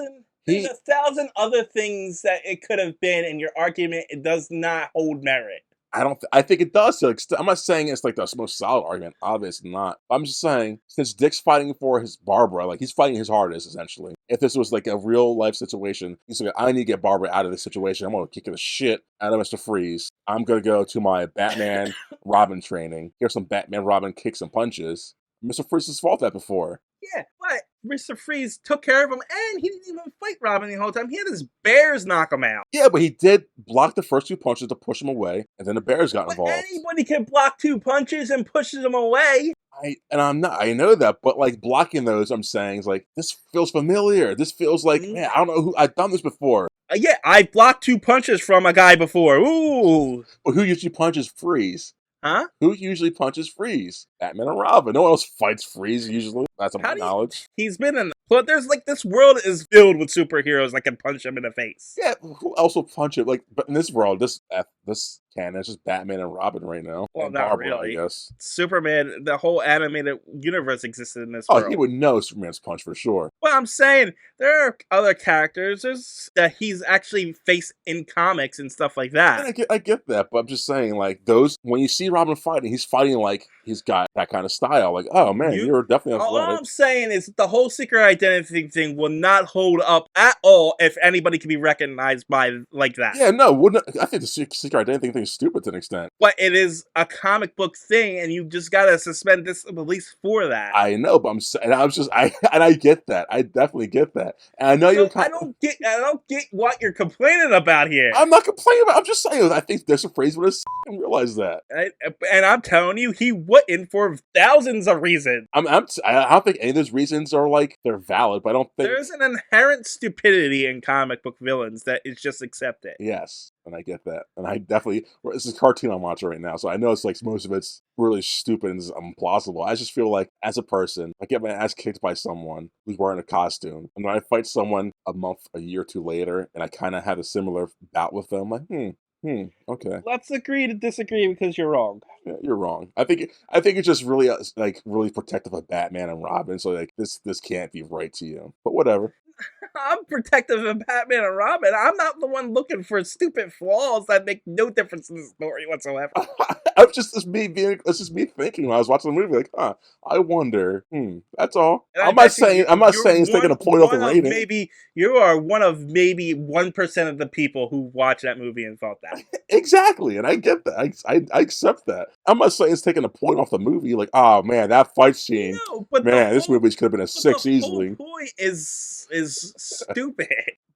There's 1,000 other things that it could have been, and your argument it does not hold merit. I think it does. I'm not saying it's like the most solid argument. Obviously not. I'm just saying since Dick's fighting for his Barbara, like he's fighting his hardest essentially. If this was like a real life situation, he's like, I need to get Barbara out of this situation. I'm gonna kick the shit out of Mr. Freeze. I'm gonna go to my Batman Robin training. Here's some Batman Robin kicks and punches. Mr. Freeze has fought that before. Yeah, but Mr. Freeze took care of him, and he didn't even fight Robin the whole time. He had his bears knock him out. Yeah, but he did block the first 2 punches to push him away, and then the bears got involved. Anybody can block 2 punches and pushes him away. I know that, but like blocking those, I'm saying is like this feels familiar. This feels like man, I don't know who I've done this before. Yeah, I blocked 2 punches from a guy before. Ooh. But who usually punches Freeze? Huh? Who usually punches Freeze? Batman and Robin. No one else fights Freeze usually. That's my knowledge. He's been in. But there's like this world is filled with superheroes that can punch him in the face. Yeah, who else will punch him? Like, but in this world, this canon, it's just Batman and Robin right now. Well, and not Barbara, really. I guess. Superman, the whole animated universe existed in this world. Oh, he would know Superman's punch for sure. Well, I'm saying there are other characters that he's actually faced in comics and stuff like that. And I get that, but I'm just saying, like, those, when you see Robin fighting, he's fighting like he's got that kind of style. Like, oh man, you're definitely athletic. All I'm saying is the whole secret identity thing will not hold up at all if anybody can be recognized by like that. Yeah, no, wouldn't. I think the secret identity thing is stupid to an extent. But it is a comic book thing, and you just gotta suspend disbelief for that. I know, but I get that. I definitely get that. And I know I don't get what you're complaining about here. I'm not complaining about. I'm just saying. I think there's a phrase where I realize that. And I'm telling you, he wouldn't for thousands of reasons. I don't think any of those reasons are like they're valid, but I don't think there's an inherent stupidity in comic book villains that is just accepted. Yes, and I get that, and I definitely this is a cartoon I'm watching right now, so I know it's like most of it's really stupid and implausible. I just feel like as a person, I get my ass kicked by someone who's wearing a costume, and then I fight someone a year or two later, and I kind of have a similar bout with them. Like, okay. Let's agree to disagree because you're wrong. Yeah, you're wrong. I think it's just really really protective of Batman and Robin. So like this can't be right to you, but whatever. I'm protective of Batman and Robin. I'm not the one looking for stupid flaws that make no difference in the story whatsoever. I'm just me being. It's just me thinking when I was watching the movie. Like, huh? I wonder. That's all. And I I'm not bet you, saying. I'm not you're saying it's taking a point off the one of rating. maybe you are one of maybe 1% of the people who watched that movie and thought that. Exactly, and I get that. I accept that. I'm not saying it's taking a point off the movie. Like, oh man, that fight scene. No, but Man, this movie could have been a the 6 whole easily. point is stupid.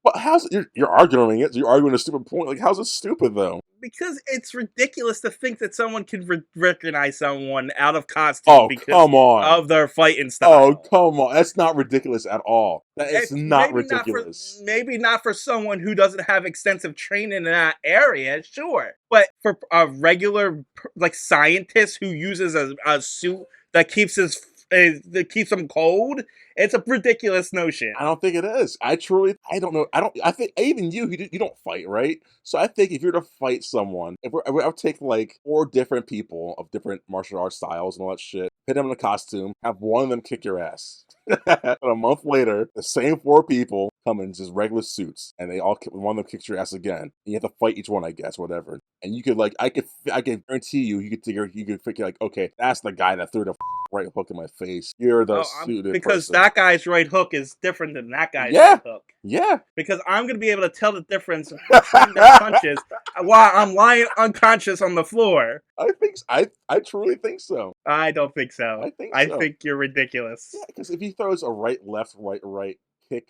But how's you're arguing it? You're arguing a stupid point. Like, how's it stupid though? Because it's ridiculous to think that someone can recognize someone out of costume Oh because come on. of their fighting Oh style. come on. That's not ridiculous at all. That is It's not ridiculous. maybe not for someone who doesn't have extensive training in that area, sure. But for a regular like scientist who uses a suit that keeps that keeps him cold, it's a ridiculous notion. I don't think it is. I don't know. I think even you don't fight, right? So I think if you're to fight someone, I'll take like 4 different people of different martial arts styles and all that shit, put them in a costume, have one of them kick your ass. And a month later, the same 4 people come in just regular suits, and one of them kicks your ass again. And you have to fight each one, I guess, whatever. And you could like, I can guarantee you could figure like, okay, that's the guy that threw the right hook in my face. You're the Oh, suited because person. that guy's right hook is different than that guy's Yeah, right hook. yeah. Because I'm going to be able to tell the difference between their punches while I'm lying unconscious on the floor. I truly think so. I don't think so. I think I so. think you're ridiculous. Yeah, because if he throws a right, left, right, kick,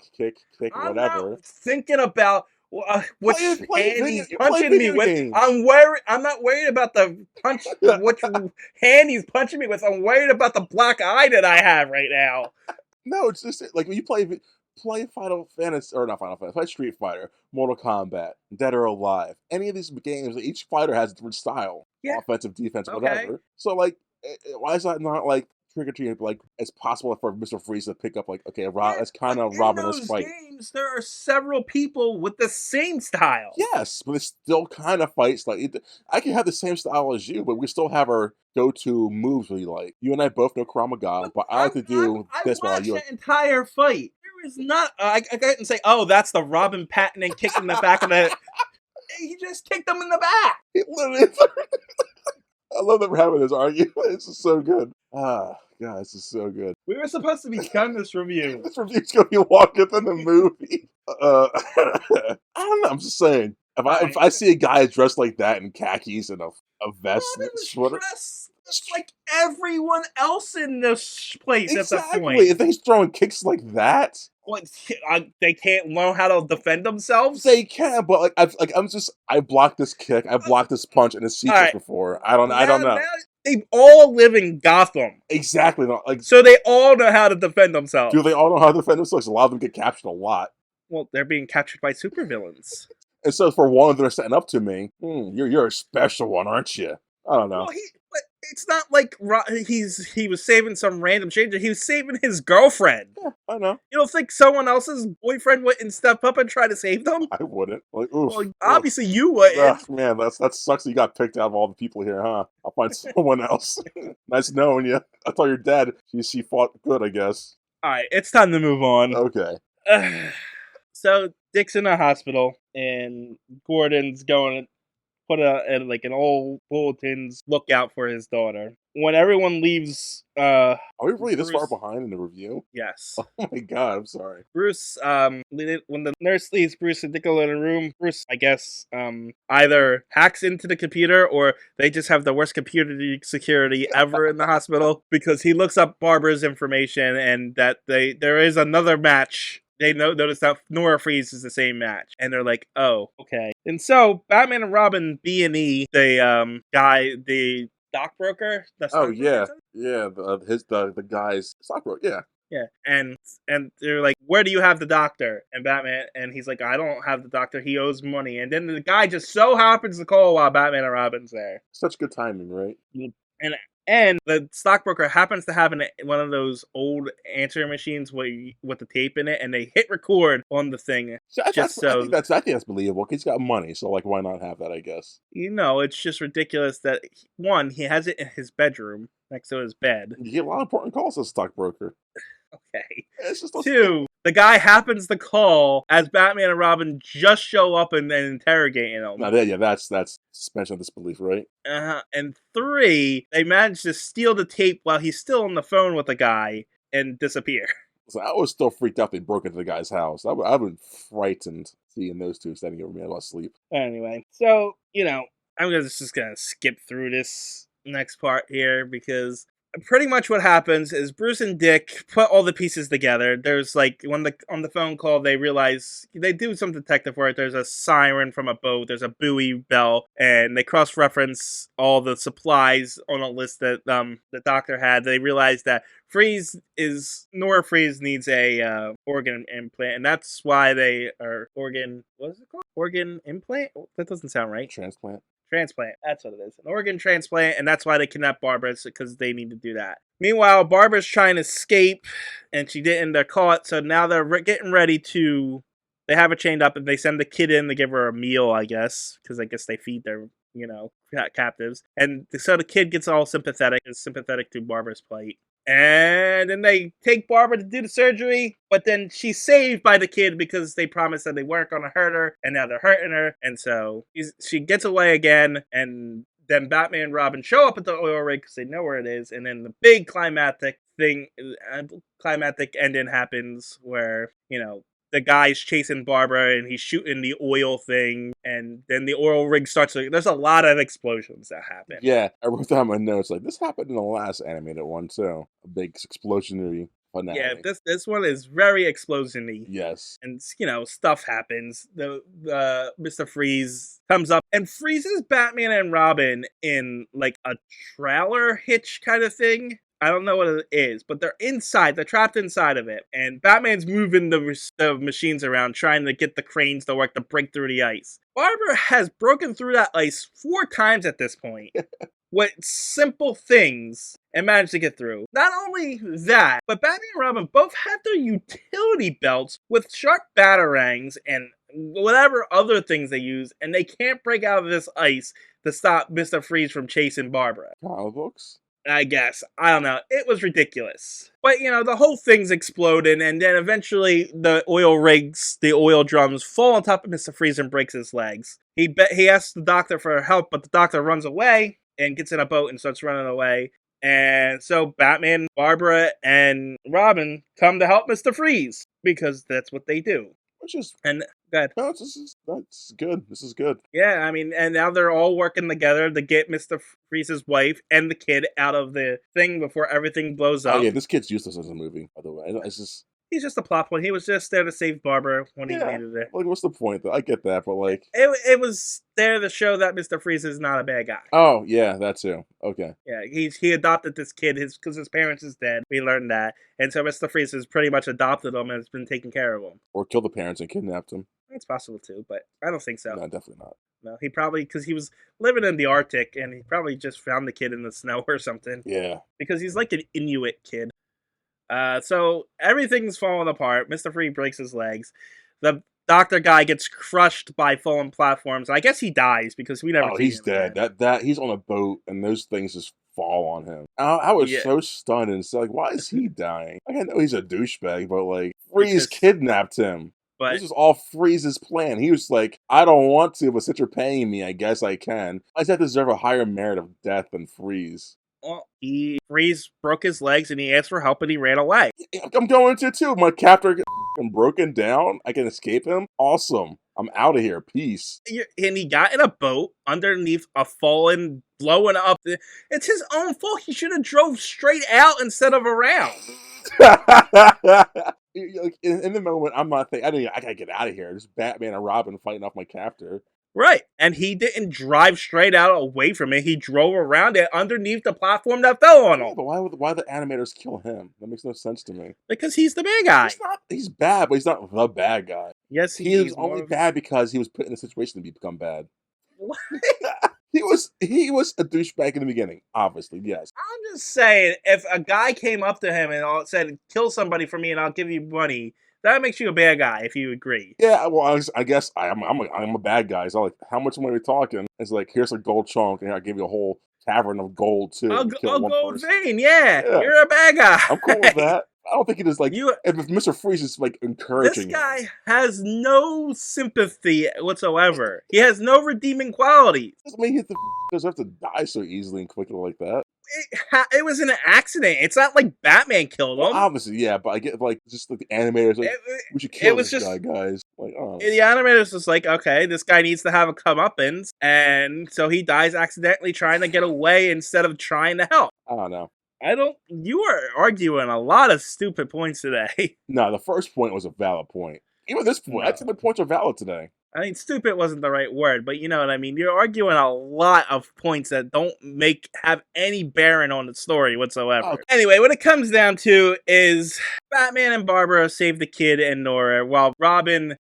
I'm not whatever. thinking about which hand he's You play punching me video with. games. I'm not worried about the punch, which hand he's punching me with. I'm worried about the black eye that I have right now. No, it's just like when you play Final Fantasy or not Final Fantasy, play Street Fighter, Mortal Kombat, Dead or Alive. Any of these games, each fighter has a different style, Yeah. offensive, defensive, Okay. whatever. So like, why is that not like trick or treat? Like it's possible for Mr. Freeze to pick up like, okay, Yeah, that's but kind of in robbing this those fight. games, there are several people with the same style. Yes, but it's still kind of fights. Like I can have the same style as you, but we still have our go-to moves we like. You and I both know Krav Maga, But but I like to do I this while watched you. that entire fight. There is not. I couldn't say, oh, that's the Robin Patton and kick in the back of the. He just kicked him in the back. It literally, I love that we're having this argument. This is so good. Ah, God, this is so good. We were supposed to be done this review. This review's gonna be longer than the movie. I don't know. I'm just saying. If I see a guy dressed like that in khakis and a vest and Robin a was sweater, dressed like everyone else in this place at that exactly. point. If he's throwing kicks like that, What, they can't learn how to defend themselves? they can. But I blocked this kick, I blocked this punch in a All sequence right. before. I don't know. Now they all live in Gotham. Exactly. No, like, So they all know how to defend do themselves. they all know how to defend themselves? A lot of them get captured a lot. Well, they're being captured by supervillains. And so for one of them setting up to me, you're a special one, aren't you? I don't know. Well, but it's not like he was saving some random stranger. He was saving his girlfriend. Yeah, I know. You don't think someone else's boyfriend wouldn't step up and try to save them? I wouldn't. Like, oof. Well, obviously you wouldn't. Ugh, man, that sucks that you got picked out of all the people here, huh? I'll find someone else. Nice knowing you. I thought you're dead. She fought good, I guess. All right, it's time to move on. Okay. So Dick's in a hospital, and Gordon's going to put an old bulletin's lookout for his daughter. When everyone leaves, Are we really this far Bruce- behind in the review? yes. Oh my god, I'm sorry. Bruce, when the nurse leaves Bruce and Dick alone in a room, Bruce, I guess, either hacks into the computer or they just have the worst computer security ever in the hospital because he looks up Barbara's information and that there is another match. They notice that Nora Freeze is the same match, and they're like, "Oh, okay." And so Batman and Robin B&E, the stockbroker. Oh yeah, yeah. The guy's stockbroker. Yeah. Yeah, and they're like, "Where do you have the doctor?" And Batman, and he's like, "I don't have the doctor. He owes money." And then the guy just so happens to call while Batman and Robin's there. Such good timing, right? And the stockbroker happens to have one of those old answering machines with the tape in it, and they hit record on the thing. I think that's believable. He's got money, so like, why not have that? I guess. It's just ridiculous that he has it in his bedroom next to his bed. You get a lot of important calls as a stockbroker. Okay. It's just Two, the guy happens to call as Batman and Robin just show up and then interrogating him. no, that's suspension of disbelief, right? And three, they manage to steal the tape while he's still on the phone with the guy and disappear. So I was still freaked out they broke into the guy's house. I've been frightened seeing those two standing over me while I sleep. Anyway, so, I'm just gonna skip through this next part here because pretty much what happens is Bruce and Dick put all the pieces together. There's like when on the phone call they realize they do some detective work. There's a siren from a boat. There's a buoy bell, and they cross reference all the supplies on a list that the doctor had. They realize that Nora Freeze needs a organ implant, and that's why they are organ. What is it called? Organ implant? That doesn't sound right. Transplant. Transplant. That's what it is. An organ transplant, and that's why they kidnapped Barbara, because they need to do that. Meanwhile, Barbara's trying to escape, and she didn't. They're caught, so now they're getting ready to. They have her chained up, and they send the kid in to give her a meal, I guess, because I guess they feed their, captives. And so the kid gets all sympathetic, is sympathetic to Barbara's plight. And then they take Barbara to do the surgery, but then she's saved by the kid because they promised that they weren't going to hurt her, and now they're hurting her. And so she gets away again, and then Batman and Robin show up at the oil rig because they know where it is, and then the big climactic ending happens where, the guy's chasing Barbara and he's shooting the oil thing, and then the oil rig starts to. There's a lot of explosions that happen. Yeah, I wrote down my notes like this happened in the last animated one too. A big explosionary finale. Yeah, this one is very explosiony. Yes. And stuff happens. The Mr. Freeze comes up and freezes Batman and Robin in like a trailer hitch kind of thing. I don't know what it is, but they're inside. They're trapped inside of it. And Batman's moving the machines around, trying to get the cranes to work to break through the ice. Barbara has broken through that ice 4 times at this point. With simple things and managed to get through. Not only that, but Batman and Robin both have their utility belts with sharp batarangs and whatever other things they use, and they can't break out of this ice to stop Mr. Freeze from chasing Barbara. Comic books? I guess. I don't know. It was ridiculous. But, the whole thing's exploding, and then eventually the oil drums fall on top of Mr. Freeze and breaks his legs. He asks the doctor for help, but the doctor runs away and gets in a boat and starts running away. And so Batman, Barbara, and Robin come to help Mr. Freeze because that's what they do. Which is and go ahead. No, that's good. This is good. Yeah, I mean, and now they're all working together to get Mr. Freeze's wife and the kid out of the thing before everything blows up. Oh yeah, this kid's useless as a movie, by the way. It's just he's just a plot point. He was just there to save Barbara when he needed it. Like, what's the point? Though? I get that, but like, it was there to show that Mr. Freeze is not a bad guy. Oh yeah, that too. Okay. Yeah, he adopted this kid because his parents is dead. We learned that, and so Mr. Freeze has pretty much adopted him and has been taking care of him. Or killed the parents and kidnapped him. It's possible too, but I don't think so. No, definitely not. No, he probably, because he was living in the Arctic and he probably just found the kid in the snow or something. Yeah. Because he's like an Inuit kid. So everything's falling apart. Mr. Freeze breaks his legs. The doctor guy gets crushed by fallen platforms. I guess he dies because we never. Oh, he's dead. Again. That he's on a boat and those things just fall on him. I was so stunned and so like, why is he dying? Like, I know he's a douchebag, but like, Freeze kidnapped him. But this was all Freeze's plan. He was like, I don't want to, but since you're paying me, I guess I can. I just deserve a higher merit of death than Freeze. Well, Freeze broke his legs and he asked for help and he ran away. I'm going to too. My captor gets broken down. I can escape him. Awesome. I'm out of here. Peace. And he got in a boat underneath a fallen, blowing up. It's his own fault. He should have drove straight out instead of around. In the moment, I'm not thinking, I gotta get out of here. There's Batman and Robin fighting off my captor. Right. And he didn't drive straight out away from it. He drove around it underneath the platform that fell on him. Yeah, but why the animators kill him? That makes no sense to me. Because he's the bad guy. He's bad, but he's not the bad guy. Yes, he's only bad because he was put in a situation to become bad. What? He was a douchebag in the beginning, obviously, yes. I'm just saying, if a guy came up to him and said, kill somebody for me and I'll give you money, that makes you a bad guy, if you agree. Yeah, well, I guess I'm a bad guy. So, like, how much money are we talking? It's like, here's a gold chunk, and I'll give you a whole cavern of gold, too. A gold vein, yeah. You're a bad guy. I'm cool with that. I don't think it is like You if Mr. Freeze is like This encouraging him. guy has no sympathy whatsoever. He has no redeeming qualities. Doesn't mean he deserve to die so easily and quickly like that. It was an accident. It's not like Batman killed Well, him. obviously, yeah, but I get like just like the animators like It, we should it kill was this just guy, guys. Like, oh, the animators was like, okay, this guy needs to have a comeuppance, and so he dies accidentally trying to get away instead of trying to help. I don't know. I don't. You are arguing a lot of stupid points today. No, the first point was a valid point. Even this point, I'd say No. my points are valid today. I mean, stupid wasn't the right word, but you know what I mean. You're arguing a lot of points that don't have any bearing on the story whatsoever. Okay. Anyway, what it comes down to is Batman and Barbara save the kid and Nora, while Robin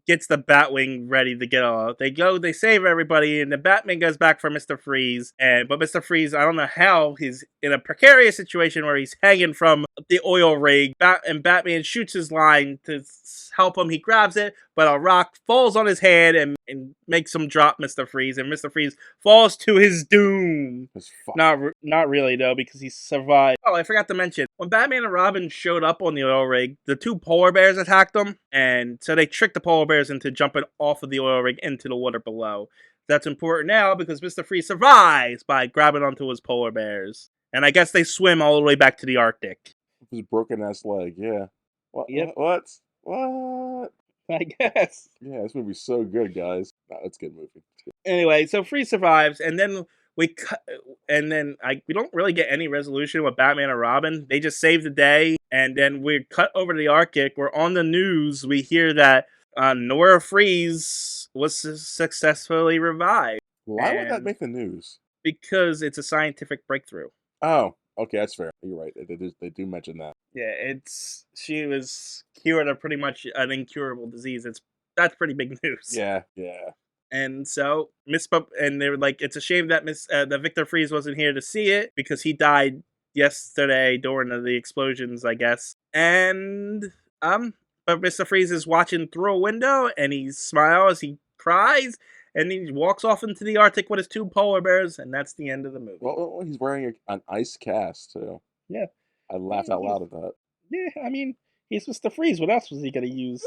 gets the Batwing ready to get off. They save everybody, and the Batman goes back for Mr. Freeze. But Mr. Freeze, I don't know how, he's in a precarious situation where he's hanging from the oil rig, and Batman shoots his line to help him. He grabs it, but a rock falls on his head and makes him drop Mr. Freeze, and Mr. Freeze falls to his doom. Not really though, because he survived. Oh, I forgot to mention, when Batman and Robin showed up on the oil rig, the two polar bears attacked them, and so they tricked the polar bears into jumping off of the oil rig into the water below. That's important now because Mr. Freeze survives by grabbing onto his polar bears. And I guess they swim all the way back to the Arctic. His broken ass leg, yeah. What? Yep. What? I guess. Yeah, this movie's so good, guys. Nah, it's a good movie. Anyway, so Freeze survives, and then we don't really get any resolution with Batman and Robin. They just save the day, and then we're cut over to the Arctic. We're on the news. We hear that Nora Freeze was successfully revived. Why would that make the news? Because it's a scientific breakthrough. Oh, okay, that's fair. You're right. They do mention that. Yeah, she was cured of pretty much an incurable disease. That's pretty big news. Yeah. And so and they were like, it's a shame that that Victor Freeze wasn't here to see it because he died yesterday during the explosions, I guess. And but Mr. Freeze is watching through a window and he smiles, he cries, and he walks off into the Arctic with his two polar bears, and that's the end of the movie. Well, he's wearing an ice cast too. Yeah. I laughed out loud at that. Yeah, I mean, he's Mr. Freeze. What else was he gonna use?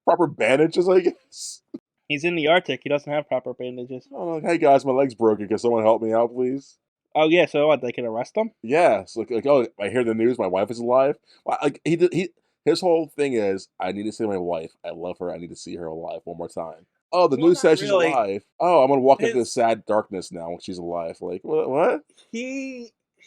Proper bandages, I guess. He's in the Arctic. He doesn't have proper bandages. Oh, like, hey guys, my leg's broken. Can someone help me out, please? Oh yeah, so what? They can arrest him? Yeah. So like, oh, I hear the news. My wife is alive. Well, like his whole thing is, I need to see my wife. I love her. I need to see her alive one more time. Oh, the news says she's alive. Oh, I'm gonna walk into the sad darkness now when she's alive. Like what?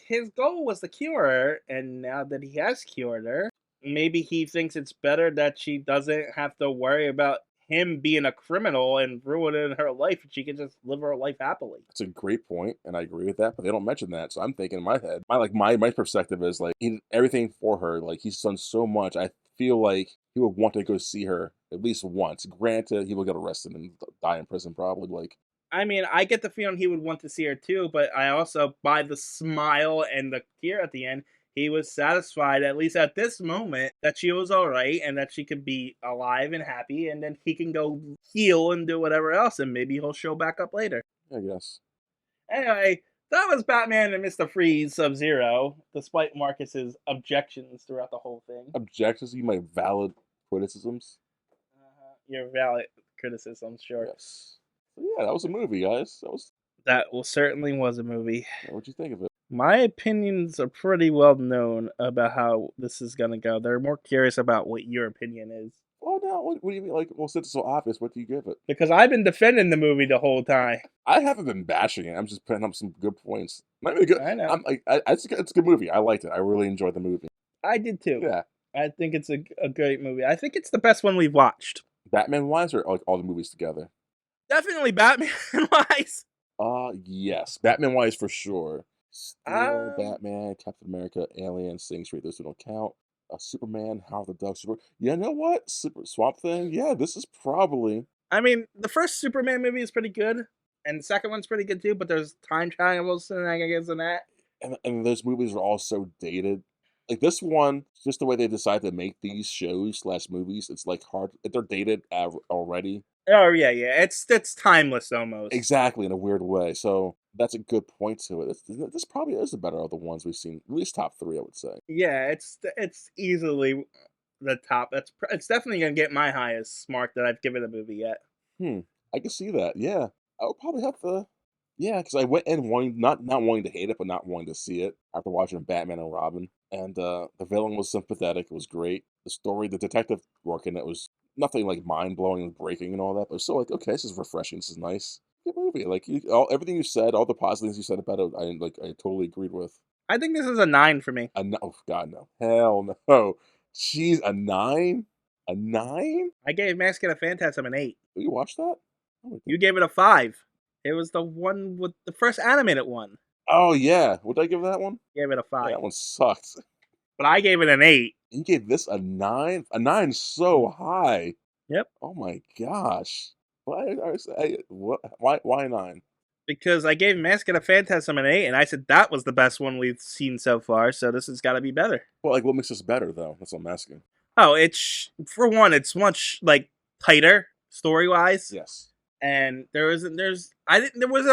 His goal was to cure her, and now that he has cured her, maybe he thinks it's better that she doesn't have to worry about him being a criminal and ruining her life, and she can just live her life happily. That's a great point, and I agree with that. But they don't mention that, so I'm thinking in my head, my perspective is like he did everything for her. Like he's done so much. I feel like he would want to go see her at least once. Granted, he will get arrested and die in prison probably. Like. I mean, I get the feeling he would want to see her too, but I also, by the smile and the tear at the end, he was satisfied, at least at this moment, that she was alright and that she could be alive and happy, and then he can go heal and do whatever else, and maybe he'll show back up later. I guess. Anyway, that was Batman and Mr. Freeze Subzero, despite Marcus's objections throughout the whole thing. Objections? You make valid criticisms? Your valid criticisms, sure. Yes. Yeah, that was a movie, guys. Certainly was a movie. What'd you think of it? My opinions are pretty well known about how this is gonna go. They're more curious about what your opinion is. Oh no, what do you mean? Like, well, since it's so obvious, what do you give it? Because I've been defending the movie the whole time. I haven't been bashing it. I'm just putting up some good points. Not even good. I know. It's a good movie. I liked it. I really enjoyed the movie. I did too. Yeah. I think it's a great movie. I think it's the best one we've watched. Batman-wise, or like all the movies together? Definitely Batman-wise. Yes. Batman-wise for sure. Steel, Batman, Captain America, Alien, Sing Street, those who don't count. Superman, Howard the Duck, You know what? Swamp Thing. Yeah, this is probably. I mean, the first Superman movie is pretty good, and the second one's pretty good too. But there's time travel shenanigans in that. And those movies are all so dated. Like this one, just the way they decide to make these shows / movies, it's like hard. They're dated already. Oh yeah. It's timeless almost. Exactly, in a weird way. So That's a good point to it. This probably is the better of the ones we've seen. At least top three, I would say. Yeah, it's easily the top. It's definitely gonna get my highest mark that I've given a movie yet. Hmm. I can see that. Yeah, I would probably have to. Yeah, because I went in wanting not wanting to hate it, but not wanting to see it after watching Batman and Robin. And the villain was sympathetic. It was great. The story, the detective work in it was nothing like mind blowing and breaking and all that. But it's still like, okay, this is refreshing. This is nice. Good movie. Like everything you said, all the positive things you said about it, I totally agreed with. I think this is a 9 for me. A no, oh, God no, hell no. She's a 9, a 9. I gave Mask of the Phantasm an 8. You watch that? Oh, You gave it a 5. It was the one with the first animated one. oh yeah, what did I give that one? Gave it a Yeah, 5. that one sucks. But I gave it an 8. You gave this a 9? A 9 so high. Yep. Oh my gosh. What? Why 9? Because I gave Mask of the Phantasm an 8, and I said that was the best one we've seen so far, so this has got to be better. Well, like what makes this better though? That's what I'm asking. Oh, it's for one, it's much like tighter story wise, Yes. and there wasn't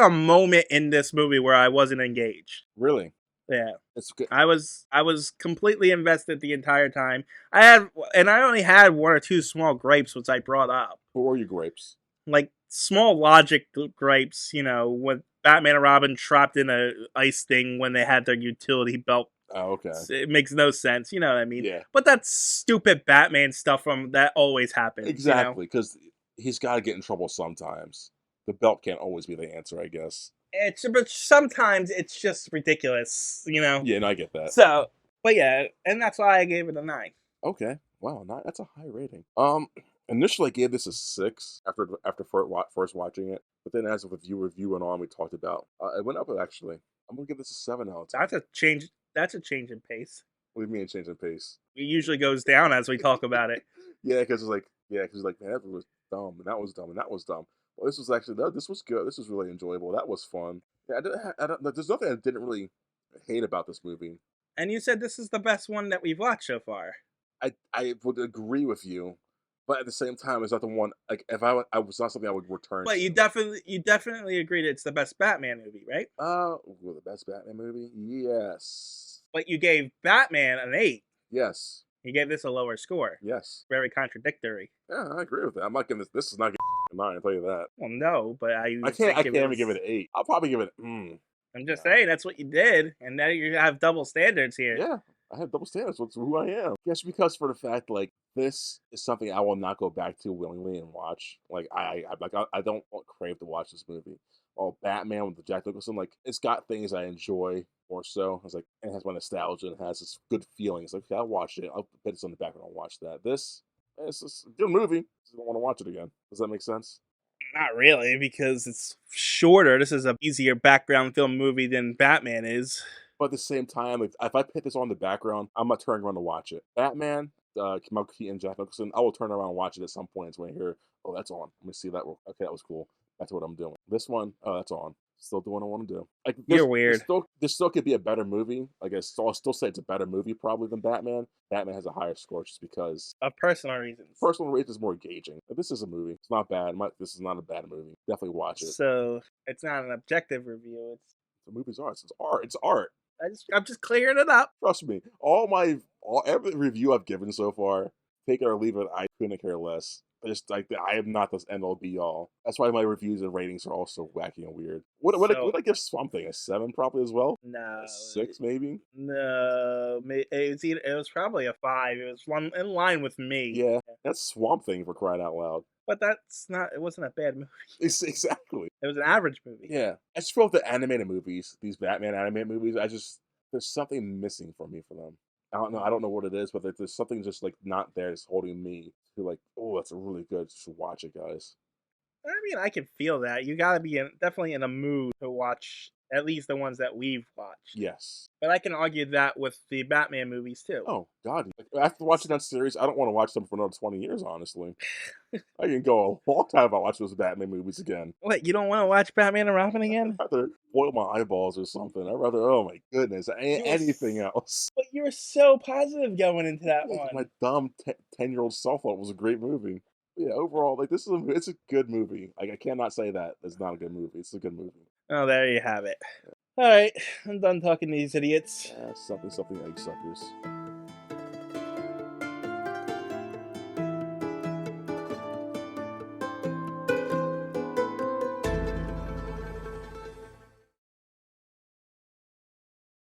a moment in this movie where I wasn't engaged. Really? Yeah, It's good. I was completely invested the entire time. I only had one or two small gripes which I brought up, What were your grapes? like small logic gripes. With Batman and Robin trapped in a ice thing when they had their utility belt. Oh, okay. It makes no sense, you know what I mean? Yeah. But that's stupid Batman stuff from that always happens. Exactly, because he's got to get in trouble sometimes. The belt can't always be the answer, I guess. But sometimes it's just ridiculous. Yeah, and I get that. So, but yeah, and that's why I gave it a 9. Okay. Wow, that's a high rating. Initially I gave this a 6 after first watching it, but then as with your review and on, we talked about it went up actually. I'm gonna give this a 7 out of 10. That's a change. That's a change in pace. What do you mean change in pace? It usually goes down as we talk about it. Yeah, because it's like man, that was dumb, and that was dumb, and that was dumb. Well, this was actually this was good. This was really enjoyable. That was fun. Yeah, I don't. There's nothing I didn't really hate about this movie. And you said this is the best one that we've watched so far. I would agree with you, but at the same time, it's not the one. Like if I was not something I would return But to. you definitely agreed it's the best Batman movie, right? Well, the best Batman movie? Yes, But you gave Batman an 8. yes, You gave this a lower score. yes. Very contradictory. Yeah, I agree with that. I'm not giving this. This is not getting a 9. I'll tell you that. Well, no, but I can't. I can't even give it an 8. I'll probably give it. I'm just saying that's what you did, and now you have double standards here. Yeah, I have double standards. What's who I am? Just because for the fact like this is something I will not go back to willingly and watch. Like I don't crave to watch this movie. Oh, Batman with the Jack Nicholson, like it's got things I enjoy more so. It's like it has my nostalgia and has this good feelings. Like okay, I'll watch it. I'll put this on the background. I'll watch that. It's just a good movie. I don't want to watch it again. Does that make sense? Not really, because it's shorter. This is a easier background film movie than Batman is. But at the same time, if I put this on the background, I'm not turning around to watch it. Batman, Michael Keaton, Jack Nicholson, I will turn around and watch it at some point when I hear, oh, that's on. Let me see that. Okay, that was cool. That's what I'm doing. This one, oh, that's on. Still doing what I want to do. Like You're weird. There still could be a better movie. Like I'll still say it's a better movie probably than Batman. Batman has a higher score just because Of personal reasons. personal reason is more engaging. But this is a movie. It's not bad. This is not a bad movie. Definitely watch it. So it's not an objective review. The movie's art. It's art. It's art. I'm just clearing it up. Trust me. Every review I've given so far, take it or leave it, I couldn't care less. I am not this end all be all. That's why my reviews and ratings are also wacky and weird. Would I give Swamp Thing a 7 probably as well? No, A 6 maybe? no. It was probably a 5. It was in line with me. Yeah, that's Swamp Thing for crying out loud. But that's not. It wasn't a bad movie. Exactly. It was an average movie. Yeah, I just feel with the animated movies, these Batman animated movies, there's something missing for me for them. I don't know. I don't know what it is, but there's something just like not there that's holding me to like, oh, that's really good. Just watch it, guys. I mean, I can feel that. You gotta be definitely in a mood to watch at least the ones that we've watched. Yes. But I can argue that with the Batman movies too. Oh God! Like, after watching that series, I don't want to watch them for another 20 years. Honestly, I can go a long time without watching those Batman movies again. What, you don't want to watch Batman and Robin again? I'd rather boil my eyeballs or something. I'd rather, oh my goodness, anything else. But you were so positive going into that Yeah, one. my dumb 10-year-old self thought it was a great movie. But yeah, overall, like it's a good movie. Like I cannot say that it's not a good movie. It's a good movie. Oh, there you have it. All right, I'm done talking to these idiots. Something egg suckers.